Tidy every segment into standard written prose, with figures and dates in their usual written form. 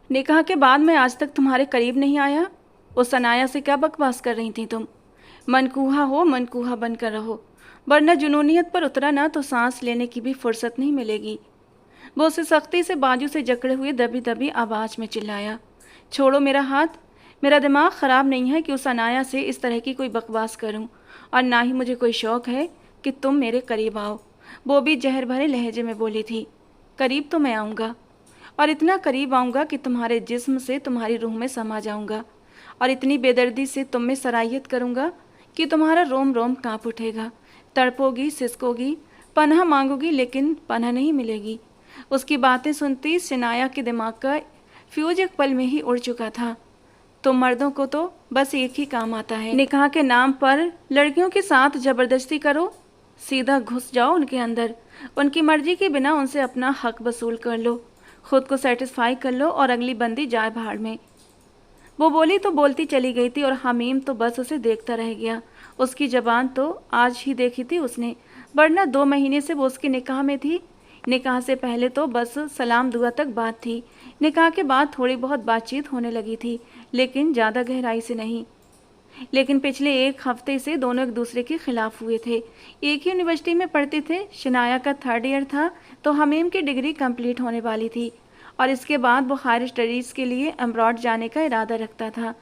निकाह के बाद मैं आज तक तुम्हारे करीब नहीं आया। उस अनाया से क्या बकवास कर रही थी तुम? मनकूहा हो मनकूहा बनकर रहो, वरना जुनूनियत पर उतरा ना तो सांस लेने की भी फुर्सत नहीं मिलेगी। वो उसे सख्ती से बाजू से जकड़े हुए दबी दबी आवाज में चिल्लाया, छोड़ो मेरा हाथ। मेरा दिमाग ख़राब नहीं है कि उस अनाया से इस तरह की कोई बकवास करूं, और ना ही मुझे कोई शौक़ है कि तुम मेरे करीब आओ। वो भी जहर भरे लहजे में बोली थी। करीब तो मैं आऊँगा, और इतना करीब आऊँगा कि तुम्हारे जिस्म से तुम्हारी रूह में समा जाऊँगा, और इतनी बेदर्दी से तुम में सराहियत करूँगा कि तुम्हारा रोम रोम काँप उठेगा। तड़पोगी, सिसकोगी, पनाह मांगोगी, लेकिन पनाह नहीं मिलेगी। उसकी बातें सुनती शनाया के दिमाग का फ्यूज एक पल में ही उड़ चुका था। तुम मर्दों को तो बस एक ही काम आता है, निकाह के नाम पर लड़कियों के साथ ज़बरदस्ती करो। सीधा घुस जाओ उनके अंदर, उनकी मर्जी के बिना उनसे अपना हक वसूल कर लो, खुद को सेटिस्फाई कर लो, और अगली बंदी जाए भाड़ में। वो बोली तो बोलती चली गई थी, और हमीम तो बस उसे देखता रह गया। उसकी ज़बान तो आज ही देखी थी उसने, वरना 2 महीने से वो उसके निकाह में थी। निकाह से पहले तो बस सलाम दुआ तक बात थी। निकाह के बाद थोड़ी बहुत बातचीत होने लगी थी, लेकिन ज़्यादा गहराई से नहीं। लेकिन पिछले 1 हफ्ते से दोनों एक दूसरे के खिलाफ हुए थे। एक ही यूनिवर्सिटी में पढ़ते थे। शनाया का 3rd ईयर था तो हमीम की डिग्री कंप्लीट होने वाली थी, और इसके बाद वो हायर स्टडीज़ के लिए अब्रॉड जाने का इरादा रखता था।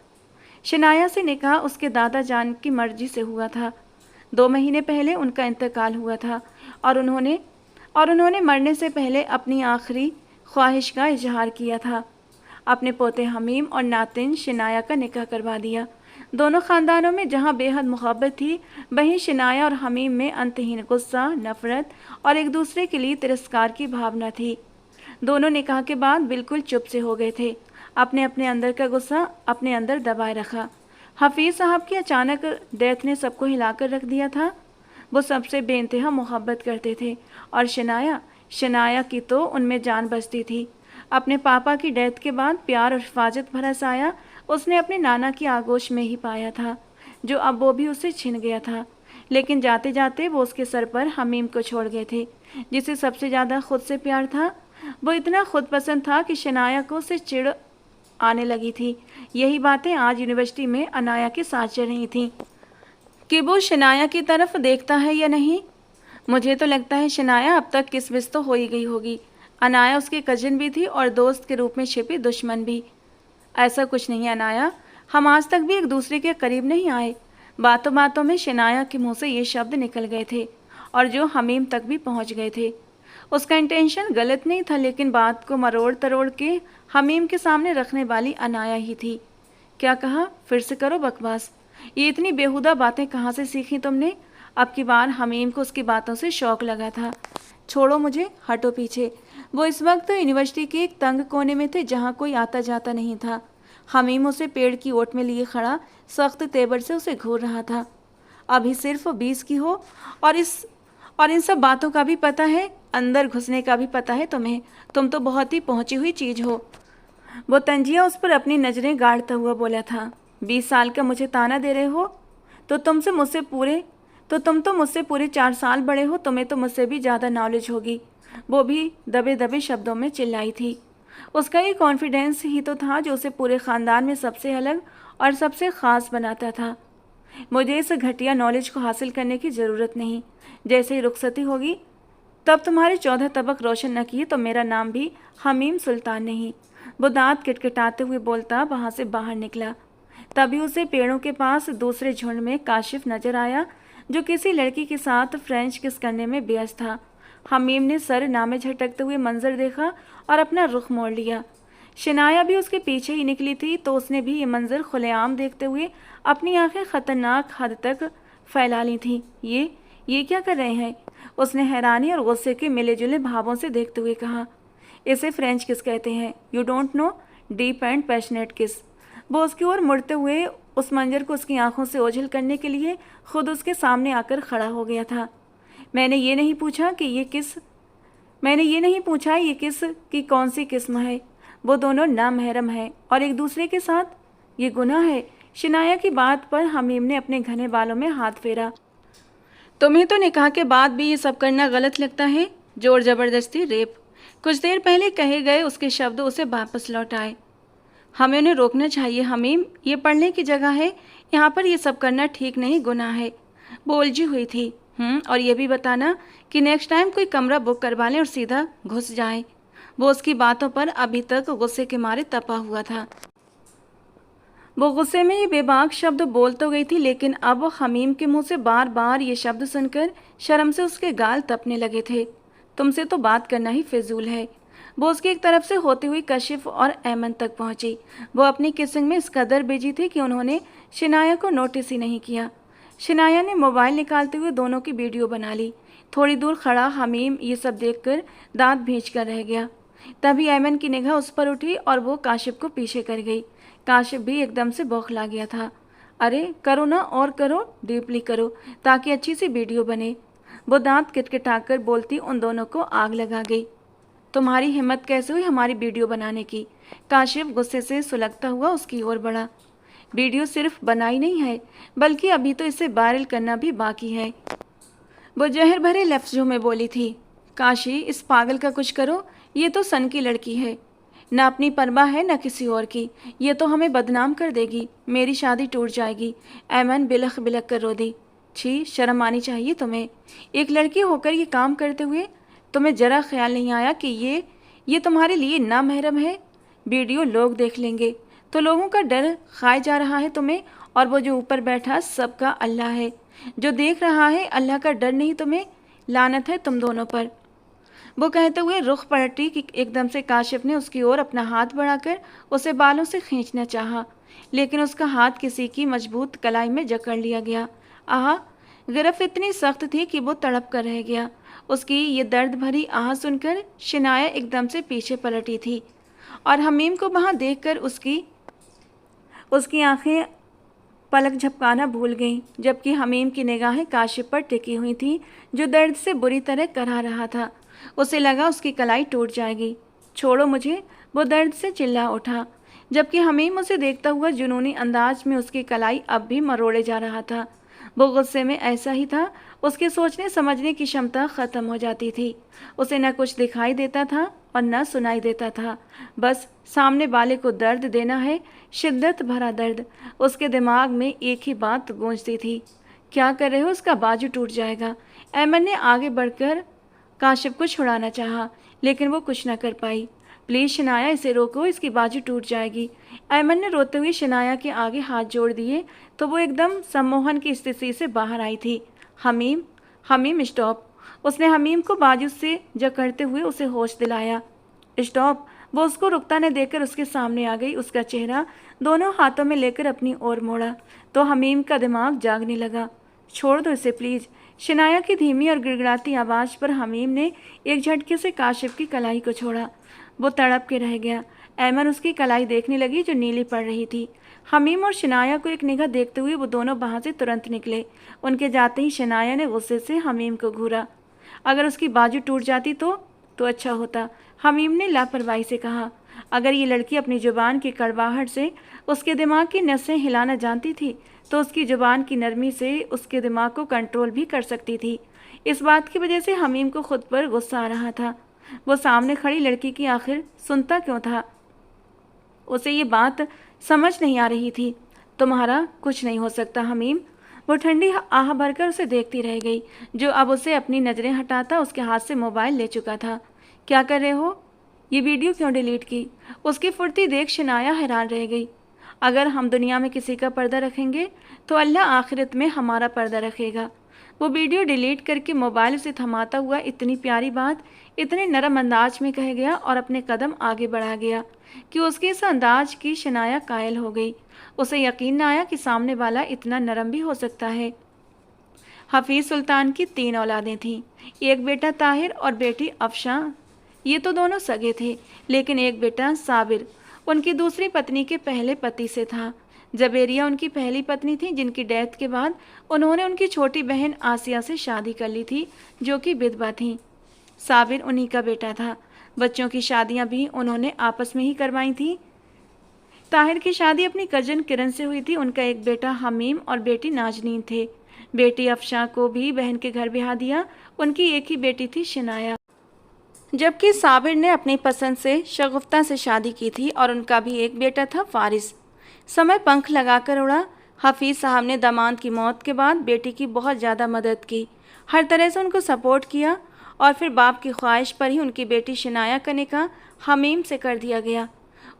शनाया से निकाह उसके दादा जान की मर्जी से हुआ था। 2 महीने पहले उनका इंतकाल हुआ था, और उन्होंने मरने से पहले अपनी आखिरी ख्वाहिश का इजहार किया था। अपने पोते हमीम और नातिन शनाया का निकाह करवा दिया। दोनों ख़ानदानों में जहाँ बेहद मोहब्बत थी, वहीं शनाया और हमीम में अंतहीन गुस्सा, नफ़रत और एक दूसरे के लिए तिरस्कार की भावना थी। दोनों निकाह के बाद बिल्कुल चुप से हो गए थे। अपने अपने अंदर का गुस्सा अपने अंदर दबाए रखा। हफीज़ साहब की अचानक डेथ ने सबको हिलाकर रख दिया था। वो सबसे बेइंतहा मोहब्बत करते थे, और शनाया की तो उनमें जान बसती थी। अपने पापा की डेथ के बाद प्यार और हिफाजत भरा साया उसने अपने नाना की आगोश में ही पाया था, जो अब वो भी उससे छिन गया था। लेकिन जाते जाते वो उसके सर पर हमीम को छोड़ गए थे, जिसे सबसे ज़्यादा खुद से प्यार था। वो इतना खुद पसंद था कि शनाया को उससे चिढ़ आने लगी थी। यही बातें आज यूनिवर्सिटी में अनाया के साथ चल रही थीं कि वो शनाया की तरफ देखता है या नहीं। मुझे तो लगता है शनाया अब तक किसमिस तो हो ही गई होगी। अनाया उसकी कजिन भी थी और दोस्त के रूप में छिपी दुश्मन भी। ऐसा कुछ नहीं है अनाया, हम आज तक भी एक दूसरे के करीब नहीं आए। बातों बातों में शनाया के मुंह से ये शब्द निकल गए थे, और जो हमीम तक भी पहुंच गए थे। उसका इंटेंशन गलत नहीं था, लेकिन बात को मरोड़ तरोड़ के हमीम के सामने रखने वाली अनाया ही थी। क्या कहा? फिर से करो बकवास। ये इतनी बेहुदा बातें कहाँ से सीखी तुमने? अब की बार हमीम को उसकी बातों से शौक लगा था। छोड़ो मुझे, हटो पीछे। वो इस वक्त यूनिवर्सिटी के एक तंग कोने में थे, जहाँ कोई आता जाता नहीं था। हमीम उसे पेड़ की ओट में लिए खड़ा सख्त तेवर से उसे घूर रहा था। अभी सिर्फ 20 की हो, और इन सब बातों का भी पता है, अंदर घुसने का भी पता है तुम्हें। तुम तो बहुत ही पहुंची हुई चीज हो। वो तंजिया उस पर अपनी नजरें गाड़ता हुआ बोला था। 20 साल का मुझे ताना दे रहे हो? तो तुम तो मुझसे पूरे 4 साल बड़े हो, तुम्हें तो मुझसे भी ज़्यादा नॉलेज होगी। वो भी दबे दबे शब्दों में चिल्लाई थी। उसका ये कॉन्फिडेंस ही तो था जो उसे पूरे ख़ानदान में सबसे अलग और सबसे ख़ास बनाता था। मुझे इस घटिया नॉलेज को हासिल करने की ज़रूरत नहीं। जैसे ही रुखसती होगी, तब तुम्हारे 14 तबक रोशन न किए तो मेरा नाम भी हमीम सुल्तान नहीं। वो दांत किटकिटाते हुए बोलता वहाँ से बाहर निकला। तभी उसे पेड़ों के पास दूसरे झुंड में काशिफ नजर आया, जो किसी लड़की के साथ फ्रेंच किस करने में व्यस्त था। हमीम ने सर नामे झटकते हुए मंजर देखा और अपना रुख मोड़ लिया। शनाया भी उसके पीछे ही निकली थी, तो उसने भी ये मंजर खुलेआम देखते हुए अपनी आंखें खतरनाक हद तक फैला ली थीं। ये क्या कर रहे हैं? उसने हैरानी और गुस्से के मिले जुले भावों से देखते हुए कहा। इसे फ्रेंच किस कहते हैं। You don't know? Deep and passionate किस। वो उसकी ओर मुड़ते हुए उस मंजर को उसकी आंखों से ओझल करने के लिए खुद उसके सामने आकर खड़ा हो गया था। मैंने ये नहीं पूछा ये किस की कौन सी किस्म है। वो दोनों नामहरम हैं और एक दूसरे के साथ। ये गुनाह है। शनाया की बात पर हमीम ने अपने घने बालों में हाथ फेरा। तुम्हें तो निकाह के बाद भी ये सब करना गलत लगता है? जोर जबरदस्ती, रेप। कुछ देर पहले कहे गए उसके शब्द उसे वापस लौट आए। हमें उन्हें रोकना चाहिए हमीम, ये पढ़ने की जगह है, यहाँ पर ये सब करना ठीक नहीं, गुनाह है। वो उलझी हुई थी। और ये भी बताना कि नेक्स्ट टाइम कोई कमरा बुक करवा लें और सीधा घुस जाए। वो उसकी बातों पर अभी तक गुस्से के मारे तपा हुआ था। वो गुस्से में ये बेबाक शब्द बोल तो गई थी, लेकिन अब हमीम के मुंह से बार बार ये शब्द सुनकर शर्म से उसके गाल तपने लगे थे। तुमसे तो बात करना ही फिजूल है। वो उसकी एक तरफ से होती हुई कशिफ और ऐमन तक पहुंची। वो अपनी किसिंग में इस कदर बिजी थी कि उन्होंने शिनाया को नोटिस ही नहीं किया। शिनाया ने मोबाइल निकालते हुए दोनों की वीडियो बना ली। थोड़ी दूर खड़ा हमीम ये सब देखकर दांत भींच कर रह गया। तभी ऐमन की निगाह उस पर उठी और वो काशिफ को पीछे कर गई। काशिफ भी एकदम से बौखला गया था। अरे करो ना, और करो, डीपली करो, ताकि अच्छी सी वीडियो बने। वो दांत किटकिटाकर बोलती उन दोनों को आग लगा गई। तुम्हारी हिम्मत कैसे हुई हमारी वीडियो बनाने की? काशिफ गुस्से से सुलगता हुआ उसकी ओर बढ़ा। वीडियो सिर्फ बनाई नहीं है, बल्कि अभी तो इसे वायरल करना भी बाकी है। वो जहर भरे लफ्जों में बोली थी। काशी, इस पागल का कुछ करो, ये तो सन की लड़की है, न अपनी परवाह है न किसी और की। ये तो हमें बदनाम कर देगी, मेरी शादी टूट जाएगी। ऐमन बिलख बिलख कर रो दी। छी, शर्म आनी चाहिए तुम्हें, एक लड़की होकर ये काम करते हुए। तुम्हें जरा ख्याल नहीं आया कि ये तुम्हारे लिए नामहरम है? वीडियो लोग देख लेंगे तो लोगों का डर खाए जा रहा है तुम्हें, और वो जो ऊपर बैठा सबका अल्लाह है, जो देख रहा है, अल्लाह का डर नहीं तुम्हें? लानत है तुम दोनों पर। वो कहते हुए रुख पलटी कि एकदम से काशिफ ने उसकी ओर अपना हाथ बढ़ाकर उसे बालों से खींचना चाहा, लेकिन उसका हाथ किसी की मजबूत कलाई में जकड़ लिया गया। आह, गिरफ्त इतनी सख्त थी कि वो तड़प कर रह गया। उसकी ये दर्द भरी आह सुनकर शिनाया एकदम से पीछे पलटी थी और हमीम को वहां देखकर उसकी आंखें पलक झपकाना भूल गईं, जबकि हमीम की निगाहें काशिफ पर टिकी हुई थीं, जो दर्द से बुरी तरह करहा रहा था। उसे लगा उसकी कलाई टूट जाएगी। छोड़ो मुझे, वो दर्द से चिल्ला उठा, जबकि हमीम उसे देखता हुआ जुनूनी अंदाज में उसकी कलाई अब भी मरोड़े जा रहा था। वो गुस्से में ऐसा ही था, उसके सोचने समझने की क्षमता खत्म हो जाती थी। उसे न कुछ दिखाई देता था और न सुनाई देता था, बस सामने वाले को दर्द देना है, शिद्दत भरा दर्द। उसके दिमाग में एक ही बात गूंजती थी, क्या कर रहे हो, उसका बाजू टूट जाएगा। ऐमन ने आगे बढ़कर काशिफ को छुड़ाना चाहा, लेकिन वो कुछ न कर पाई। प्लीज़ शनाया, इसे रोको, इसकी बाजू टूट जाएगी। ऐमन ने रोते हुए शनाया के आगे हाथ जोड़ दिए तो वो एकदम सम्मोहन की स्थिति से बाहर आई थी। हमीम, हमीम स्टॉप। उसने हमीम को बाजू से जकड़ते हुए उसे होश दिलाया। स्टॉप। वो उसको रुकता न देखकर उसके सामने आ गई। उसका चेहरा दोनों हाथों में लेकर अपनी ओर मोड़ा तो हमीम का दिमाग जागने लगा। छोड़ दो इसे प्लीज़। शनाया की धीमी और गिड़गिड़ाती आवाज़ पर हमीम ने एक झटके से काशिफ की कलाई को छोड़ा। वो तड़प के रह गया। ऐमन उसकी कलाई देखने लगी जो नीली पड़ रही थी। हमीम और शनाया को एक निगाह देखते हुए वो दोनों वहाँ से तुरंत निकले। उनके जाते ही शनाया ने गुस्से से हमीम को घूरा। अगर उसकी बाजू टूट जाती तो अच्छा होता, हमीम ने लापरवाही से कहा। अगर ये लड़की अपनी जुबान की कड़वाहट से उसके दिमाग की नसें हिलाना जानती थी तो उसकी जुबान की नरमी से उसके दिमाग को कंट्रोल भी कर सकती थी। इस बात की वजह से हमीम को खुद पर गुस्सा आ रहा था। वो सामने खड़ी लड़की की आखिर सुनता क्यों था? उसे ये बात समझ नहीं आ रही थी। तुम्हारा कुछ नहीं हो सकता हमीम। वो ठंडी आह भरकर उसे देखती रह गई, जो अब उसे अपनी नज़रें हटाता उसके हाथ से मोबाइल ले चुका था। क्या कर रहे हो? ये वीडियो क्यों डिलीट की? उसकी फुर्ती देख शनाया हैरान रह गई। अगर हम दुनिया में किसी का पर्दा रखेंगे तो अल्लाह आखिरत में हमारा पर्दा रखेगा। वो वीडियो डिलीट करके मोबाइल से थमाता हुआ इतनी प्यारी बात इतने नरम अंदाज में कह गया और अपने कदम आगे बढ़ा गया कि उसके इस अंदाज की शनाया कायल हो गई। उसे यकीन न आया कि सामने वाला इतना नरम भी हो सकता है। हफीज़ सुल्तान की 3 औलादें थीं, एक बेटा ताहिर और बेटी अफशा। ये तो दोनों सगे थे, लेकिन एक बेटा साबिर उनकी दूसरी पत्नी के पहले पति से था। जबेरिया उनकी पहली पत्नी थी, जिनकी डेथ के बाद उन्होंने उनकी छोटी बहन आसिया से शादी कर ली थी, जो कि विधवा थी। साबिर उन्हीं का बेटा था। बच्चों की शादियां भी उन्होंने आपस में ही करवाई थी। ताहिर की शादी अपनी कजन किरण से हुई थी। उनका एक बेटा हमीम और बेटी नाजनीन थे। बेटी अफशा को भी बहन के घर ब्याह दिया। उनकी एक ही बेटी थी शनाया। जबकि साबिर ने अपनी पसंद से शगुफ्ता से शादी की थी और उनका भी एक बेटा था फारिस। समय पंख लगाकर उड़ा। हफीज़ साहब ने दामाद की मौत के बाद बेटी की बहुत ज़्यादा मदद की, हर तरह से उनको सपोर्ट किया और फिर बाप की ख्वाहिश पर ही उनकी बेटी शनाया का निकाह हमीम से कर दिया गया।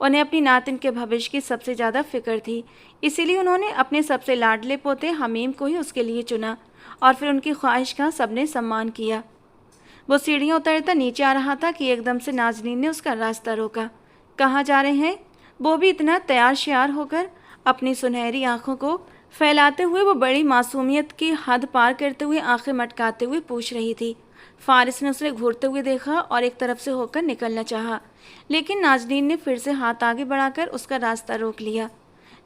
उन्हें अपनी नातिन के भविष्य की सबसे ज़्यादा फिक्र थी, इसीलिए उन्होंने अपने सबसे लाडले पोते हमीम को ही उसके लिए चुना और फिर उनकी ख्वाहिश का सबने सम्मान किया। वो सीढ़ियाँ उतरता नीचे आ रहा था कि एकदम से नाजनीन ने उसका रास्ता रोका। कहाँ जा रहे हैं? वो भी इतना तैयार श्यार होकर। अपनी सुनहरी आंखों को फैलाते हुए वो बड़ी मासूमियत की हद पार करते हुए आंखें मटकाते हुए पूछ रही थी। फारिस ने उसे घूरते हुए देखा और एक तरफ से होकर निकलना चाहा, लेकिन नाजनीन ने फिर से हाथ आगे बढ़ाकर उसका रास्ता रोक लिया।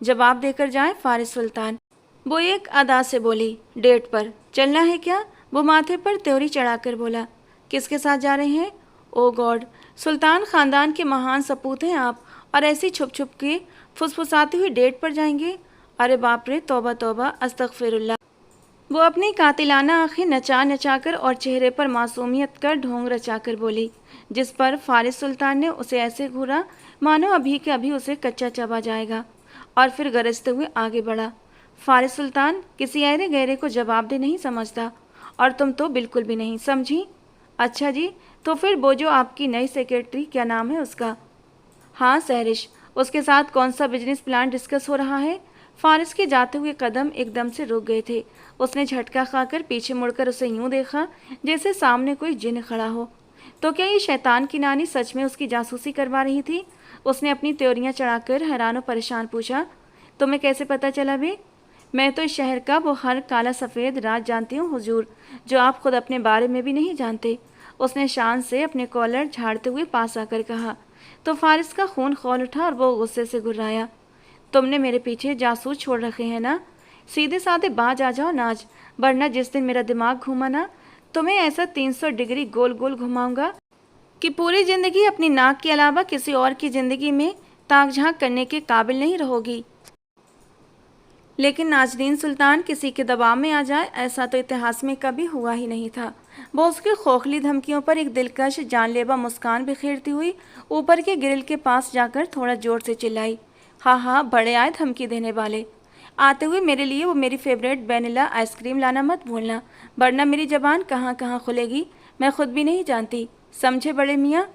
जवाब देकर जाए फारिस सुल्तान, वो एक अदा से बोली। डेट पर चलना है क्या? वो माथे पर त्योरी चढ़ाकर बोला। किसके साथ जा रहे हैं? ओ गॉड, सुल्तान ख़ानदान के महान सपूत हैं आप, और ऐसी छुप छुप के फुसफुसाती हुई डेट पर जाएंगे? अरे बाप रे, तौबा तौबा, अस्तगफिरुल्लाह। वो अपनी कातिलाना आंखें नचा नचाकर और चेहरे पर मासूमियत का ढोंग रचाकर बोली, जिस पर फारिस सुल्तान ने उसे ऐसे घूरा मानो अभी के अभी उसे कच्चा चबा जाएगा, और फिर गरजते हुए आगे बढ़ा। फारिस सुल्तान किसी ऐरे गहरे को जवाब दे नहीं समझता, और तुम तो बिल्कुल भी नहीं समझी। अच्छा जी, तो फिर वो जो आपकी नई सेक्रेटरी, क्या नाम है उसका? हाँ सहरिश, उसके साथ कौन सा बिजनेस प्लान डिस्कस हो रहा है? फारिस के जाते हुए कदम एकदम से रुक गए थे। उसने झटका खाकर पीछे मुड़कर उसे यूं देखा जैसे सामने कोई जिन खड़ा हो। तो क्या ये शैतान की नानी सच में उसकी जासूसी करवा रही थी? उसने अपनी त्योरियां चढ़ाकर हैरान और परेशान पूछा। तुम्हें कैसे पता चला बे? मैं तो इस शहर का वो हर काला सफ़ेद राज जानती हूँ हुजूर, जो आप खुद अपने बारे में भी नहीं जानते। उसने शान से अपने कॉलर झाड़ते हुए पास आकर कहा। तो फारिस का खून खौल उठा और वो गुस्से से गुर्राया। तुमने मेरे पीछे जासूस छोड़ रखे हैं ना? सीधे साधे बाज आ जाओ नाज, वरना जिस दिन मेरा दिमाग घूमा ना, तुम्हें ऐसा 300 डिग्री गोल गोल घुमाऊंगा कि पूरी ज़िंदगी अपनी नाक के अलावा किसी और की ज़िंदगी में ताक झांक करने के काबिल नहीं रहोगी। लेकिन नाजरीन सुल्तान किसी के दबाव में आ जाए, ऐसा तो इतिहास में कभी हुआ ही नहीं था। वो उसकी खोखली धमकियों पर एक दिलकश जानलेवा मुस्कान बिखेरती हुई ऊपर के ग्रिल के पास जाकर थोड़ा जोर से चिल्लाई। हाँ हाँ, बड़े आए धमकी देने वाले। आते हुए मेरे लिए वो मेरी फेवरेट वैनिला आइसक्रीम लाना मत भूलना, वरना मेरी ज़बान कहाँ कहाँ खुलेगी मैं खुद भी नहीं जानती। समझे बड़े मियाँ?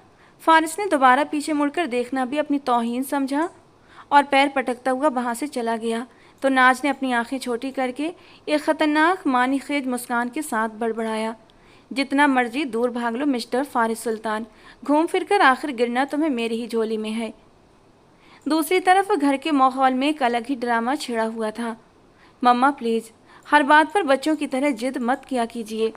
फारिस ने दोबारा पीछे मुड़कर देखना भी अपनी तौहीन समझा और पैर पटकता हुआ वहाँ से चला गया। तो नाज ने अपनी आंखें छोटी करके एक ख़तरनाक मानी खेज मुस्कान के साथ बड़बड़ाया। जितना मर्जी दूर भाग लो मिस्टर फारिस सुल्तान, घूम फिर कर आखिर गिरना तुम्हें मेरी ही झोली में है। दूसरी तरफ घर के माहौल में एक अलग ही ड्रामा छिड़ा हुआ था। मम्मा प्लीज़, हर बात पर बच्चों की तरह जिद मत किया कीजिए।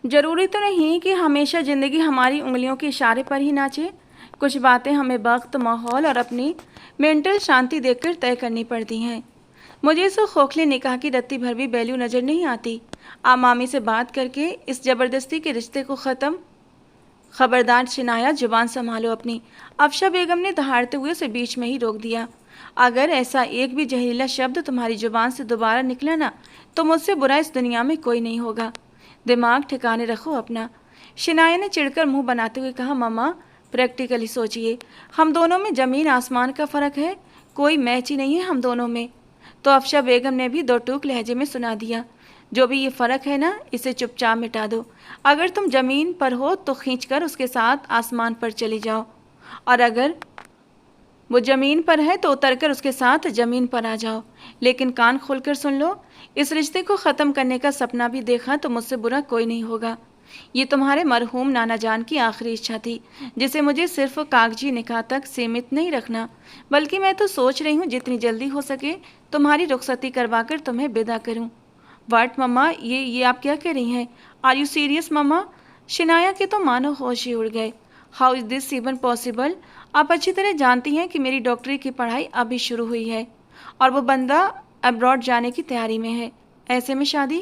ज़रूरी तो नहीं कि हमेशा ज़िंदगी हमारी उंगलियों के इशारे पर ही नाचे। कुछ बातें हमें वक्त, माहौल और अपनी मेंटल शांति देखकर तय करनी पड़ती हैं। मुझे इस खोखले निकाह की रत्ती भर भी वैल्यू नज़र नहीं आती। आप मामी से बात करके इस ज़बरदस्ती के रिश्ते को ख़त्म। खबरदार शिनाया, जुबान संभालो अपनी। अफशा बेगम ने दहाड़ते हुए उसे बीच में ही रोक दिया। अगर ऐसा एक भी जहरीला शब्द तुम्हारी जुबान से दोबारा निकला ना, तो मुझसे बुरा इस दुनिया में कोई नहीं होगा। दिमाग ठिकाने रखो अपना। शिनाया ने चिढ़कर मुंह बनाते हुए कहा। मम्मा प्रैक्टिकली सोचिए, हम दोनों में ज़मीन आसमान का फ़र्क है, कोई मैच ही नहीं है हम दोनों में। तो अफशा बेगम ने भी दो टूक लहजे में सुना दिया। जो भी ये फ़र्क है ना, इसे चुपचाप मिटा दो। अगर तुम ज़मीन पर हो तो खींचकर उसके साथ आसमान पर चली जाओ, और अगर वो ज़मीन पर है तो उतरकर उसके साथ ज़मीन पर आ जाओ। लेकिन कान खोलकर सुन लो, इस रिश्ते को ख़त्म करने का सपना भी देखा तो मुझसे बुरा कोई नहीं होगा। ये तुम्हारे मरहूम नाना जान की आखिरी इच्छा थी, जिसे मुझे सिर्फ कागजी निकाह तक सीमित नहीं रखना, बल्कि मैं तो सोच रही हूँ जितनी जल्दी हो सके तुम्हारी रुखसती करवाकर तुम्हें विदा करूँ। वाट मम्मा, ये आप क्या कह रही हैं? आर यू सीरियस मम्मा? शिनाया के तो मानो होश ही उड़ गए। How is this even possible? आप अच्छी तरह जानती हैं कि मेरी डॉक्टरी की पढ़ाई अभी शुरू हुई है और वो बंदा अब्रॉड जाने की तैयारी में है। ऐसे में शादी?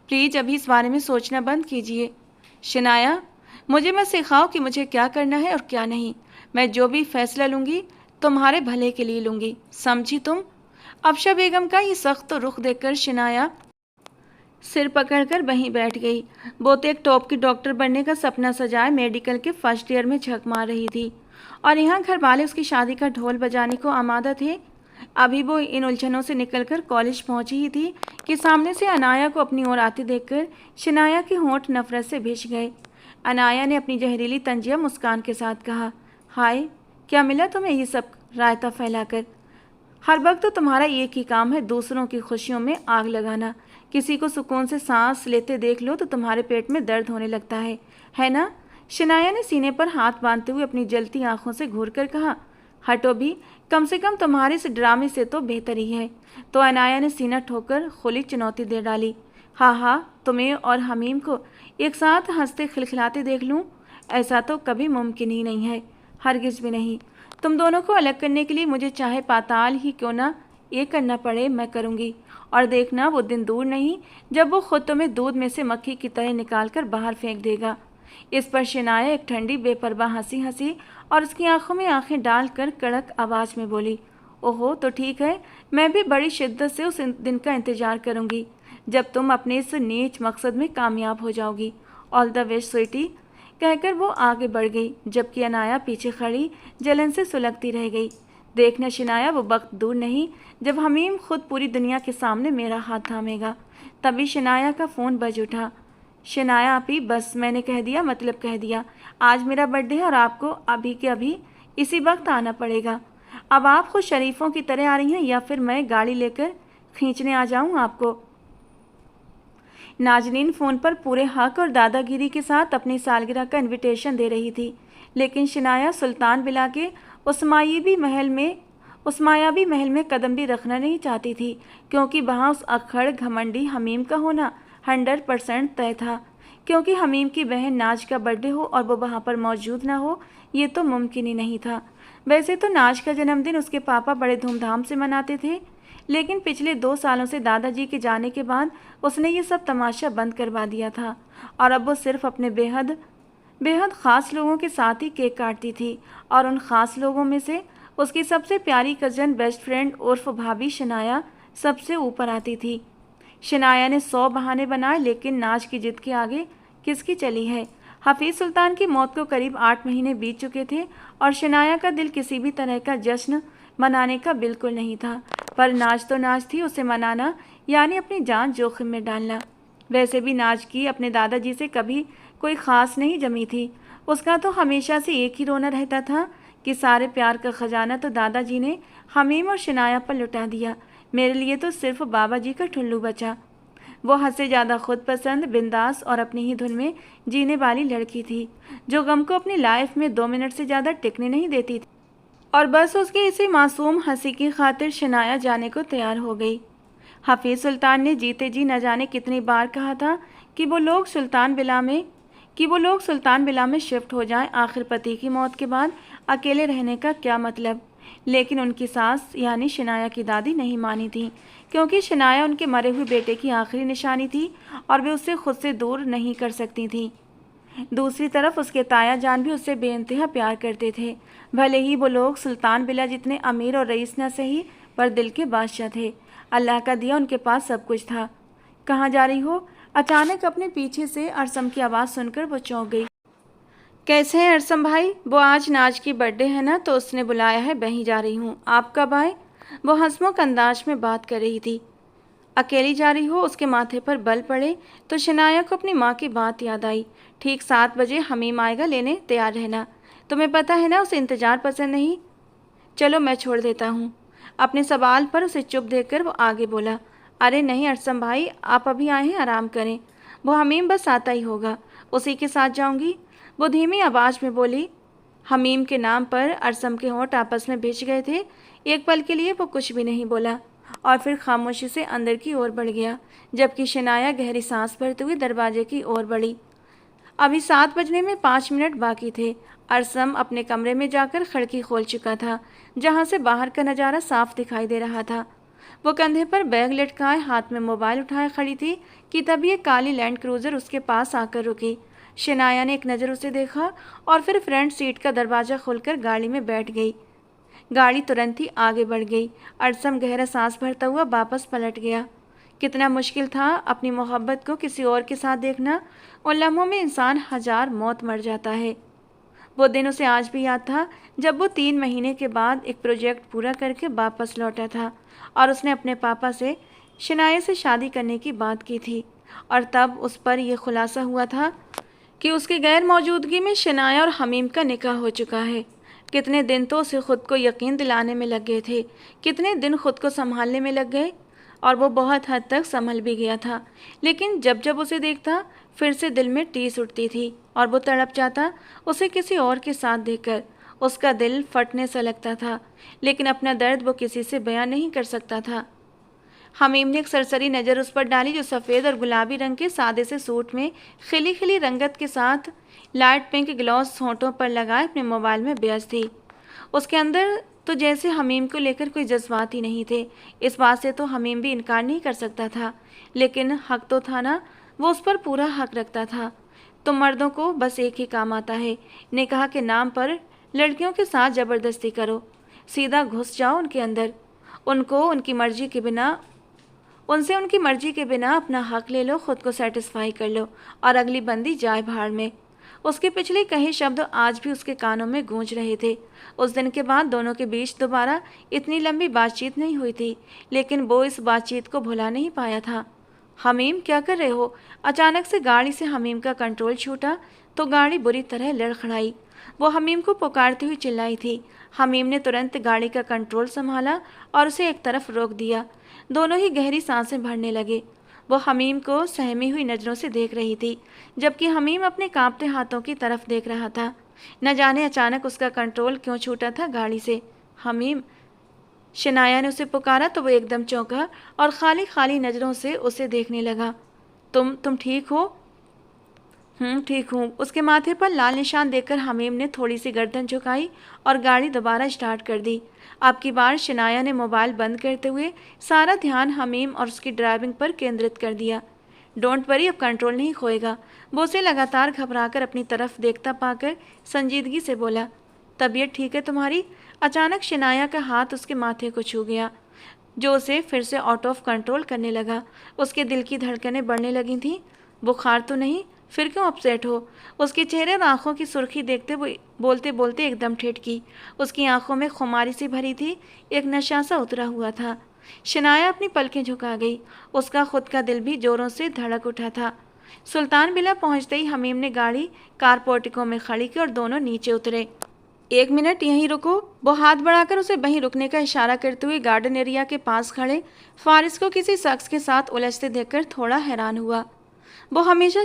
प्लीज़ अभी इस बारे में सोचना बंद कीजिए। शिनाया, मुझे मत सिखाओ कि मुझे क्या करना है और क्या नहीं। मैं जो भी फैसला लूँगी तुम्हारे भले के लिए लूँगी, समझी तुम? अफशा बेगम का ये सख्त रुख देखकर शिनाया सिर पकड़कर वहीं बैठ गई। वो तो एक टॉप की डॉक्टर बनने का सपना सजाए मेडिकल के फर्स्ट ईयर में झक मार रही थी, और यहाँ घर वाले उसकी शादी का ढोल बजाने को आमादा थे। अभी वो इन उलझनों से निकलकर कॉलेज पहुंची ही थी कि सामने से अनाया को अपनी ओर आते देखकर शनाया के होंठ नफरत से भिज गए। अनाया ने अपनी जहरीली तंजिया मुस्कान के साथ कहा, हाय, क्या मिला तुम्हें ये सब रायता फैलाकर? हर वक्त तो तुम्हारा एक ही काम है, दूसरों की खुशियों में आग लगाना। किसी को सुकून से सांस लेते देख लो तो तुम्हारे पेट में दर्द होने लगता है ना? शनाया ने सीने पर हाथ बांधते हुए अपनी जलती आंखों से घूर कर कहा, हटो भी, कम से कम तुम्हारे इस ड्रामे से तो बेहतर ही है। तो अनाया ने सीना ठोकर खुली चुनौती दे डाली, हाँ, तुम्हें और हमीम को एक साथ हंसते खिलखिलाते देख लूँ, ऐसा तो कभी मुमकिन ही नहीं है, हरगिज भी नहीं। तुम दोनों को अलग करने के लिए मुझे चाहे पाताल ही क्यों ना ये करना पड़े, मैं करूँगी। और देखना, वो दिन दूर नहीं जब वो खुद तुम्हें दूध में से मक्खी की तरह निकाल कर बाहर फेंक देगा। इस पर शनाया एक ठंडी बेपरवाह हंसी हंसी और उसकी आंखों में आंखें डालकर कड़क आवाज़ में बोली, ओहो, तो ठीक है, मैं भी बड़ी शिद्दत से उस दिन का इंतज़ार करूँगी जब तुम अपने इस नीच मकसद में कामयाब हो जाओगी। ऑल द बेस्ट स्वीटी, कहकर वो आगे बढ़ गई, जबकि अनाया पीछे खड़ी जलन से सुलगती रह गई। देखना शनाया, वो वक्त दूर नहीं जब हमीम खुद पूरी दुनिया के सामने मेरा हाथ थामेगा। तभी शनाया का फ़ोन बज उठा। शनाया आपी, बस मैंने कह दिया, मतलब कह दिया। आज मेरा बर्थडे है और आपको अभी के अभी इसी वक्त आना पड़ेगा। अब आप खुद शरीफों की तरह आ रही हैं या फिर मैं गाड़ी लेकर खींचने आ जाऊं आपको? नाजनीन फ़ोन पर पूरे हक और दादागिरी के साथ अपनी सालगिरह का इनविटेशन दे रही थी, लेकिन शनाया सुल्तान बिला के उस मायावी महल में कदम भी रखना नहीं चाहती थी, क्योंकि वहाँ उस अक्खड़ घमंडी हमीम का होना 100% तय था। क्योंकि हमीम की बहन नाज का बर्थडे हो और वो वहाँ पर मौजूद ना हो, ये तो मुमकिन ही नहीं था। वैसे तो नाज का जन्मदिन उसके पापा बड़े धूमधाम से मनाते थे, लेकिन पिछले 2 सालों से दादाजी के जाने के बाद उसने ये सब तमाशा बंद करवा दिया था, और अब वो सिर्फ अपने बेहद बेहद ख़ास लोगों के साथ ही केक काटती थी। और उन ख़ास लोगों में से उसकी सबसे प्यारी कज़न बेस्ट फ्रेंड उर्फ भाभी शनाया सबसे ऊपर आती थी। शनाया ने 100 बहाने बनाए, लेकिन नाज की जिद के आगे किसकी चली है। हफीज़ सुल्तान की मौत को करीब 8 महीने बीत चुके थे और शनाया का दिल किसी भी तरह का जश्न मनाने का बिल्कुल नहीं था। पर नाज तो नाज थी, उसे मनाना यानी अपनी जान जोखिम में डालना। वैसे भी नाज की अपने दादाजी से कभी कोई ख़ास नहीं जमी थी। उसका तो हमेशा से एक ही रोना रहता था कि सारे प्यार का ख़जाना तो दादाजी ने हमीम और शनाया पर लुटा दिया, मेरे लिए तो सिर्फ बाबा जी का ठुल्लू बचा। वो हद से ज़्यादा खुद पसंद, बिंदास और अपनी ही धुन में जीने वाली लड़की थी, जो गम को अपनी लाइफ में 2 मिनट से ज़्यादा टिकने नहीं देती थी। और बस उसकी इसी मासूम हंसी की खातिर शनाया जाने को तैयार हो गई। हफीज़ सुल्तान ने जीते जी न जाने कितनी बार कहा था कि वो लोग सुल्तान बिला में शिफ्ट हो जाएं। आखिर पति की मौत के बाद अकेले रहने का क्या मतलब। लेकिन उनकी सास यानी शनाया की दादी नहीं मानी थी, क्योंकि शनाया उनके मरे हुए बेटे की आखिरी निशानी थी और वे उससे खुद से दूर नहीं कर सकती थी। दूसरी तरफ उसके ताया जान भी उससे बेइंतहा प्यार करते थे। भले ही वो लोग सुल्तान बिला जितने अमीर और रईस न सही, पर दिल के बादशाह थे। अल्लाह का दिया उनके पास सब कुछ था। कहाँ जा रही हो? अचानक अपने पीछे से अरसम की आवाज़ सुनकर वो चौंक गई। कैसे हैं अरसम भाई? वो आज नाज की बर्थडे है ना, तो उसने बुलाया है, वहीं जा रही हूँ। आप कब आए? वो हंसमुख अंदाज में बात कर रही थी। अकेली जा रही हो? उसके माथे पर बल पड़े तो शनाया को अपनी माँ की बात याद आई। ठीक 7 बजे हमीम आएगा लेने, तैयार रहना। तुम्हें पता है ना, उसे इंतज़ार पसंद नहीं। चलो मैं छोड़ देता हूँ। अपने सवाल पर उसे चुप देखकर वो आगे बोला, अरे नहीं अरसम भाई, आप अभी आए हैं, आराम करें। वो हमीम बस आता ही होगा, उसी के साथ जाऊँगी। वो धीमी आवाज़ में बोली। हमीम के नाम पर अरसम के होंठ आपस में भिज गए थे। एक पल के लिए वो कुछ भी नहीं बोला और फिर खामोशी से अंदर की ओर बढ़ गया, जबकि शनाया गहरी सांस भरते हुए दरवाजे की ओर बढ़ी। अभी 7 बजने में 5 मिनट बाकी थे। अरसम अपने कमरे में जाकर खिड़की खोल चुका था, जहां से बाहर का नज़ारा साफ दिखाई दे रहा था। वो कंधे पर बैग लटकाए हाथ में मोबाइल उठाए खड़ी थी कि तभी एक काली लैंड क्रूज़र उसके पास आकर रुकी। शनाया ने एक नज़र उसे देखा और फिर फ्रंट सीट का दरवाज़ा खोलकर गाड़ी में बैठ गई। गाड़ी तुरंत ही आगे बढ़ गई। अरसम गहरा सांस भरता हुआ वापस पलट गया। कितना मुश्किल था अपनी मोहब्बत को किसी और के साथ देखना। उन लम्हों में इंसान हजार मौत मर जाता है। वो दिन उसे आज भी याद था जब वो 3 महीने के बाद एक प्रोजेक्ट पूरा करके वापस लौटा था और उसने अपने पापा से शनाया से शादी करने की बात की थी। और तब उस पर यह खुलासा हुआ था कि उसकी गैर मौजूदगी में शनाया और हमीम का निकाह हो चुका है। कितने दिन तो उसे खुद को यकीन दिलाने में लग गए थे, कितने दिन खुद को संभालने में लग गए, और वो बहुत हद तक संभल भी गया था। लेकिन जब जब उसे देखता फिर से दिल में टीस उठती थी और वो तड़प जाता उसे किसी और के साथ देखकर। उसका दिल फटने सा लगता था, लेकिन अपना दर्द वो किसी से बयां नहीं कर सकता था। हमीम ने एक सरसरी नज़र उस पर डाली जो सफ़ेद और गुलाबी रंग के सादे से सूट में खिली खिली रंगत के साथ लाइट पिंक ग्लॉस होंठों पर लगाए अपने मोबाइल में व्यस्त थी। उसके अंदर तो जैसे हमीम को लेकर कोई जज्बात ही नहीं थे। इस बात से तो हमीम भी इनकार नहीं कर सकता था, लेकिन हक तो था ना, वो उस पर पूरा हक रखता था। तुम मर्दों को बस एक ही काम आता है, निकाह के नाम पर लड़कियों के साथ ज़बरदस्ती करो, सीधा घुस जाओ उनके अंदर, उनको उनसे उनकी मर्जी के बिना अपना हक ले लो, खुद को सेटिस्फाई कर लो और अगली बंदी जाए भाड़ में। उसके पिछले कहे शब्द आज भी उसके कानों में गूंज रहे थे। उस दिन के बाद दोनों के बीच दोबारा इतनी लंबी बातचीत नहीं हुई थी, लेकिन वो इस बातचीत को भुला नहीं पाया था। हमीम, क्या कर रहे हो? अचानक से गाड़ी से हमीम का कंट्रोल छूटा तो गाड़ी बुरी तरह लड़खड़ाई। वो हमीम को पुकारती हुई चिल्लाई थी। हमीम ने तुरंत गाड़ी का कंट्रोल संभाला और उसे एक तरफ रोक दिया। दोनों ही गहरी सांसें भरने लगे। वो हमीम को सहमी हुई नज़रों से देख रही थी, जबकि हमीम अपने कांपते हाथों की तरफ देख रहा था। न जाने अचानक उसका कंट्रोल क्यों छूटा था गाड़ी से। हमीम, शनाया ने उसे पुकारा तो वो एकदम चौंका और खाली खाली नज़रों से उसे देखने लगा। तुम ठीक हो? ठीक हूँ। उसके माथे पर लाल निशान देखकर हमीम ने थोड़ी सी गर्दन झुकाई और गाड़ी दोबारा स्टार्ट कर दी। अब की बार शनाया ने मोबाइल बंद करते हुए सारा ध्यान हमीम और उसकी ड्राइविंग पर केंद्रित कर दिया। डोंट वरी, अब कंट्रोल नहीं खोएगा। वो उसे लगातार घबराकर अपनी तरफ देखता पाकर संजीदगी से बोला, तबीयत ठीक है तुम्हारी? अचानक शनाया का हाथ उसके माथे को छू गया, जो उसे फिर से आउट ऑफ कंट्रोल करने लगा। उसके दिल की धड़कनें बढ़ने लगी थीं। बुखार तो नहीं? फिर क्यों अपसेट हो? उसके चेहरे और आंखों की सुर्खी देखते हुए बोलते बोलते एकदम ठिठकी। उसकी आंखों में खुमारी सी भरी थी, एक नशा सा उतरा हुआ था। शनाया अपनी पलकें झुका गई। उसका खुद का दिल भी जोरों से धड़क उठा था। सुल्तान बिला पहुंचते ही हमीम ने गाड़ी कार पोर्टिको में खड़ी की और दोनों नीचे उतरे। 1 मिनट यहीं रुको। वो हाथ बढ़ाकर उसे वहीं रुकने का इशारा करते हुए गार्डन एरिया के पास खड़े फारिस को किसी शख्स के साथ उलझते देखकर थोड़ा हैरान हुआ। वो हमेशा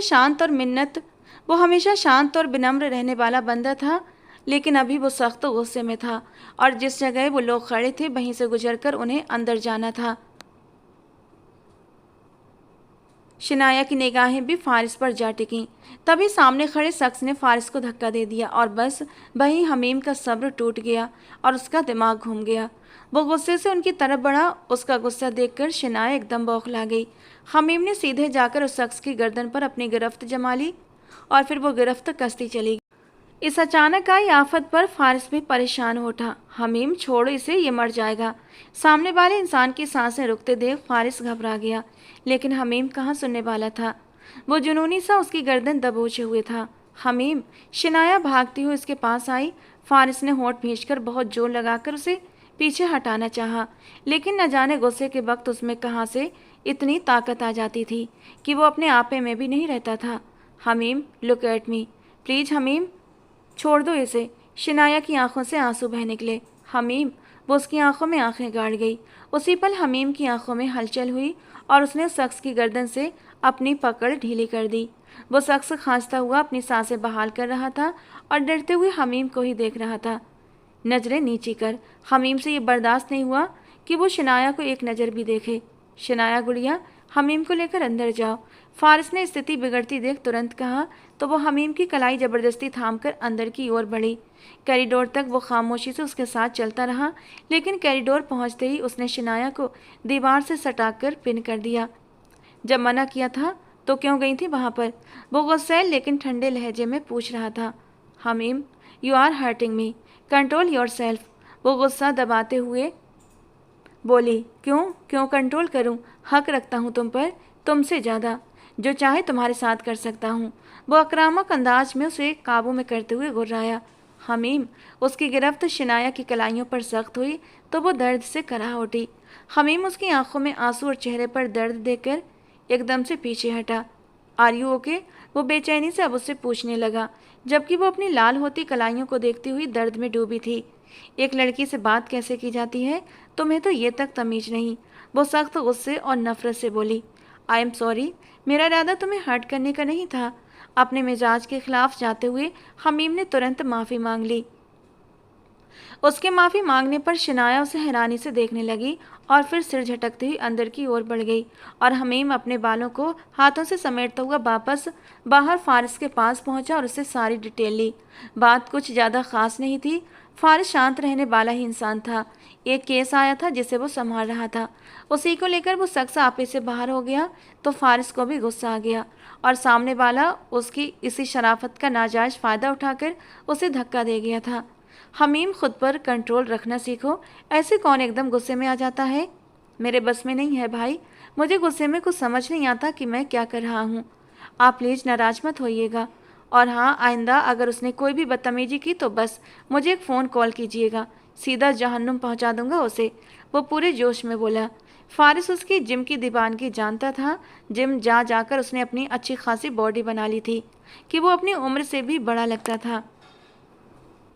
शांत और विनम्र रहने वाला बंदा था, लेकिन अभी वो सख्त गुस्से में था और जिस जगह वो लोग खड़े थे वहीं से गुजरकर उन्हें अंदर जाना था। शनाया की निगाहें भी फारिस पर जा टिकीं। तभी सामने खड़े शख्स ने फारिस को धक्का दे दिया और बस वहीं हमीम का सब्र टूट गया और उसका दिमाग घूम गया। वो गुस्से से उनकी तरफ बढ़ा। उसका गुस्सा देखकर शनाया एकदम बौखला गई। हमीम ने सीधे जाकर उस शख्स की गर्दन पर अपनी गिरफ्त जमा ली और फिर वो गिरफ्त कसती चली। इस अचानक आई आफत पर फारिस भी परेशान हो उठा। हमीम, छोड़ो इसे, ये मर जाएगा। सामने वाले इंसान की सांसें रुकते देख फारिस घबरा गया, लेकिन हमीम कहाँ सुनने वाला था। वो जुनूनी सा उसकी गर्दन दबोचे हुए था। हमीम, शनाया भागती हुई उसके पास आई। फारिस ने होंठ भींचकर बहुत जोर लगाकर उसे पीछे हटाना चाहा, लेकिन न जाने गुस्से के वक्त उसमें कहाँ से इतनी ताकत आ जाती थी कि वो अपने आपे में भी नहीं रहता था। Hamim, look at me please. Hamim, छोड़ दो इसे। शनाया की आंखों से आंसू बह निकले। हमीम, वो उसकी आंखों में आंखें गाड़ गई। उसी पल हमीम की आंखों में हलचल हुई और उसने उस शख्स की गर्दन से अपनी पकड़ ढीली कर दी। वो शख्स खांसता हुआ अपनी सांसें बहाल कर रहा था और डरते हुए हमीम को ही देख रहा था। नजरें नीची कर। हमीम से ये बर्दाश्त नहीं हुआ कि वो शनाया को एक नज़र भी देखे। शनाया गुड़िया, हमीम को लेकर अंदर जाओ। फारिस ने स्थिति बिगड़ती देख तुरंत कहा तो वो हमीम की कलाई जबरदस्ती थामकर अंदर की ओर बढ़ी। कॉरिडोर तक वो खामोशी से उसके साथ चलता रहा, लेकिन कॉरिडोर पहुंचते ही उसने शनाया को दीवार से सटाकर पिन कर दिया। जब मना किया था तो क्यों गई थी वहाँ पर? वो गुस्सैल लेकिन ठंडे लहजे में पूछ रहा था। Hamim, you are hurting me, control yourself. वो गुस्सा दबाते हुए बोली, क्यों क्यों कंट्रोल करूं? हक रखता हूं तुम पर, तुमसे ज़्यादा। जो चाहे तुम्हारे साथ कर सकता हूं। वो आक्रामक अंदाज में उसे काबू में करते हुए गुर्राया। हमीम, उसकी गिरफ्त शिनाया की कलाइयों पर सख्त हुई तो वो दर्द से कराह उठी। हमीम उसकी आंखों में आंसू और चेहरे पर दर्द देखकर एकदम से पीछे हटा। Are you okay? वो बेचैनी से अब उससे पूछने लगा, जबकि वो अपनी लाल होती कलाइयों को देखती हुई दर्द में डूबी थी। एक लड़की से बात कैसे की जाती है, तुम्हें तो ये तक तमीज नहीं। वो सख्त गुस्से और नफरत से बोली, आई एम सॉरी, मेरा इरादा तुम्हें हर्ट करने का नहीं था। अपने मिजाज के खिलाफ जाते हुए हमीम ने तुरंत माफ़ी मांग ली। उसके माफ़ी मांगने पर शिनाया उसे हैरानी से देखने लगी और फिर सिर झटकती हुई अंदर की ओर बढ़ गई और हमीम अपने बालों को हाथों से समेटता हुआ वापस बाहर फारिस के पास पहुंचा और उससे सारी डिटेल ली। बात कुछ ज़्यादा खास नहीं थी। फारिस शांत रहने वाला ही इंसान था। एक केस आया था जिसे वो संभाल रहा था। उसी को लेकर वो शख्स आपे से बाहर हो गया तो फारिस को भी गुस्सा आ गया और सामने वाला उसकी इसी शराफत का नाजायज़ फ़ायदा उठाकर उसे धक्का दे गया था। हमीम, खुद पर कंट्रोल रखना सीखो। ऐसे कौन एकदम गुस्से में आ जाता है? मेरे बस में नहीं है भाई। मुझे गुस्से में कुछ समझ नहीं आता कि मैं क्या कर रहा हूँ। आप प्लीज़ नाराज मत होइएगा। और हाँ, आइंदा अगर उसने कोई भी बदतमीजी की तो बस मुझे एक फ़ोन कॉल कीजिएगा, सीधा जहन्नुम पहुँचा दूंगा उसे। वो पूरे जोश में बोला। फारिस उसकी जिम की दीवानगी जानता था। जिम जा जाकर उसने अपनी अच्छी खासी बॉडी बना ली थी कि वो अपनी उम्र से भी बड़ा लगता था।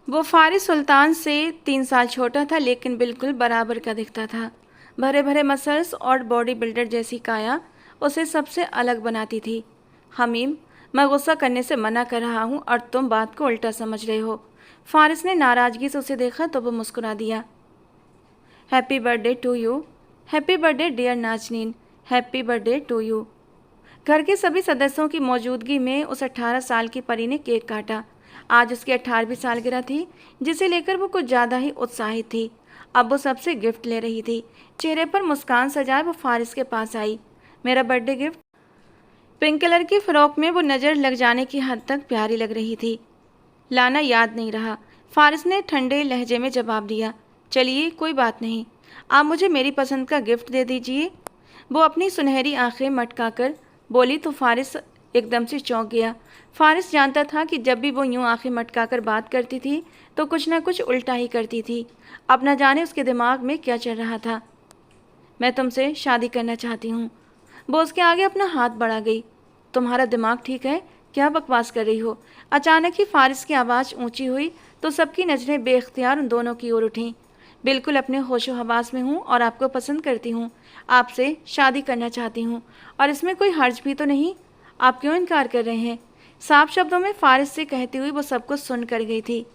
वो फारिस सुल्तान से 3 साल छोटा था, लेकिन बिल्कुल बराबर का दिखता था। भरे भरे मसल्स और बॉडी बिल्डर जैसी काया उसे सबसे अलग बनाती थी। हमीम, मैं गुस्सा करने से मना कर रहा हूँ और तुम बात को उल्टा समझ रहे हो। फारिस ने नाराज़गी से उसे देखा तो वो मुस्कुरा दिया। Happy birthday to you. Happy birthday dear Nazneen. Happy birthday to you. घर के सभी सदस्यों की मौजूदगी में उस 18 साल की परी ने केक काटा। आज उसकी 18वीं सालगिरह थी, जिसे लेकर वो कुछ ज़्यादा ही उत्साहित थी। अब वो सबसे गिफ्ट ले रही थी। चेहरे पर मुस्कान सजाए वो फारिस के पास आई। मेरा बर्थडे गिफ्ट? पिंक कलर की फ्रॉक में वो नज़र लग जाने की हद तक प्यारी लग रही थी। लाना याद नहीं रहा, फारिस ने ठंडे लहजे में जवाब दिया। चलिए, कोई बात नहीं, आप मुझे मेरी पसंद का गिफ्ट दे दीजिए। वो अपनी सुनहरी आंखें मटकाकर बोली तो फारिस एकदम से चौंक गया। फारिस जानता था कि जब भी वो यूं आंखें मटकाकर बात करती थी तो कुछ ना कुछ उल्टा ही करती थी। अब न जाने उसके दिमाग में क्या चल रहा था। मैं तुमसे शादी करना चाहती हूँ। वो उसके आगे अपना हाथ बढ़ा गई। तुम्हारा दिमाग ठीक है? क्या बकवास कर रही हो? अचानक ही फारिस की आवाज़ ऊंची हुई तो सबकी नज़रें बेख्तियार उन दोनों की ओर उठीं। बिल्कुल अपने होशो हवास में हूँ और आपको पसंद करती हूँ। आपसे शादी करना चाहती हूँ और इसमें कोई हर्ज भी तो नहीं। आप क्यों इनकार कर रहे हैं? साफ शब्दों में फारिस से कहती हुई वो सब कुछ सुन कर गई थी।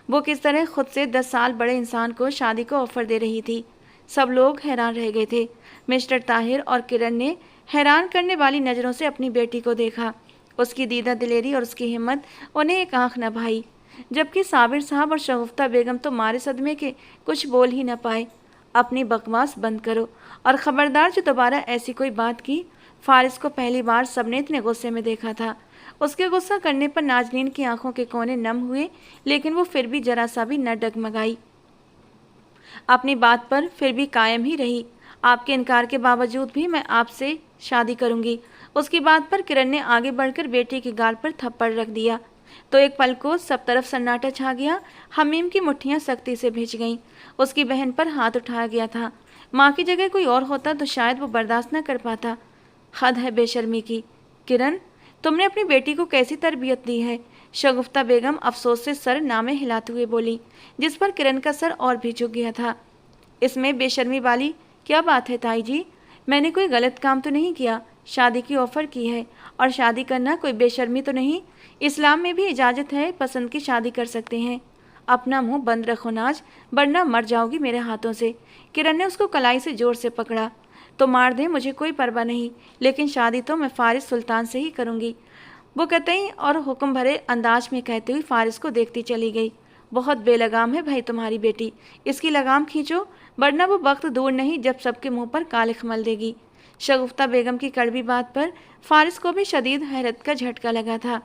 वो किस तरह खुद से 10 साल बड़े इंसान को शादी को ऑफर दे रही थी। सब लोग हैरान रह गए थे। मिस्टर ताहिर और किरण ने हैरान करने वाली नज़रों से अपनी बेटी को देखा। उसकी दीदा दिलेरी और उसकी हिम्मत उन्हें एक आंख न भाई, जबकि साबिर साहब और शगुफ्ता बेगम तो मारे सदमे के कुछ बोल ही न पाए। अपनी बकवास बंद करो और ख़बरदार जो दोबारा ऐसी कोई बात की। फारिस को पहली बार सबने इतने गुस्से में देखा था। उसके गुस्सा करने पर नाजनीन की आंखों के कोने नम हुए, लेकिन वो फिर भी जरा सा भी न डगमगाई। अपनी बात पर फिर भी कायम ही रही। आपके इनकार के बावजूद भी मैं आपसे शादी करूंगी। उसकी बात पर किरण ने आगे बढ़कर बेटी के गाल पर थप्पड़ रख दिया तो एक पल को सब तरफ सन्नाटा छा गया। हमीम की मुट्ठियां सख्ती से भिज गईं। उसकी बहन पर हाथ उठाया गया था। माँ की जगह कोई और होता तो शायद वो बर्दाश्त न कर पाता। हद है बेशर्मी की। किरण, तुमने अपनी बेटी को कैसी तरबियत दी है? शगुफ्ता बेगम अफसोस से सर नामे हिलाते हुए बोली, जिस पर किरण का सर और भी झुक गया था। इसमें बेशर्मी वाली क्या बात है ताई जी? मैंने कोई गलत काम तो नहीं किया। शादी की ऑफ़र की है और शादी करना कोई बेशर्मी तो नहीं। इस्लाम में भी इजाज़त है, पसंद की शादी कर सकते हैं। अपना मुंह बंद रखो नाज, वरना मर जाओगी मेरे हाथों से। किरण ने उसको कलाई से जोर से पकड़ा। तो मार दें, मुझे कोई परवाह नहीं, लेकिन शादी तो मैं फारिस सुल्तान से ही करूँगी। वो कतई और हुक्म भरे अंदाज में कहती हुई फारिस को देखती चली गई। बहुत बेलगाम है भाई तुम्हारी बेटी, इसकी लगाम खींचो, वरना वो वक्त दूर नहीं जब सबके मुंह पर कालिख मल देगी। शगुफ्ता बेगम की कड़वी बात पर फारिस को भी शदीद हैरत का झटका लगा था।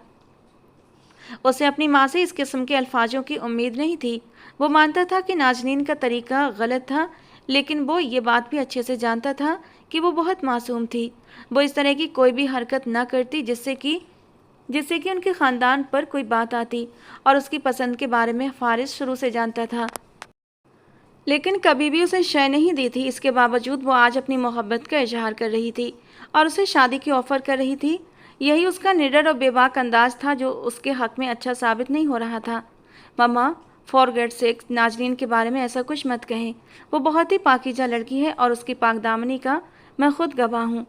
उसे अपनी माँ से इस किस्म के अल्फाजों की उम्मीद नहीं थी। वो मानता था कि नाजनीन का तरीका गलत था, लेकिन वो ये बात भी अच्छे से जानता था कि वो बहुत मासूम थी। वो इस तरह की कोई भी हरकत न करती जिससे कि उनके ख़ानदान पर कोई बात आती, और उसकी पसंद के बारे में फारिस शुरू से जानता था, लेकिन कभी भी उसे शय नहीं दी थी। इसके बावजूद वो आज अपनी मोहब्बत का इजहार कर रही थी और उसे शादी की ऑफ़र कर रही थी। यही उसका निडर और बेबाक अंदाज था जो उसके हक में अच्छा साबित नहीं हो रहा था। मम्मा, फॉर गॉड सेक, नाजनीन के बारे में ऐसा कुछ मत कहें। वो बहुत ही पाकीज़ा लड़की है और उसकी पाकदामनी का मैं खुद गवाह हूँ,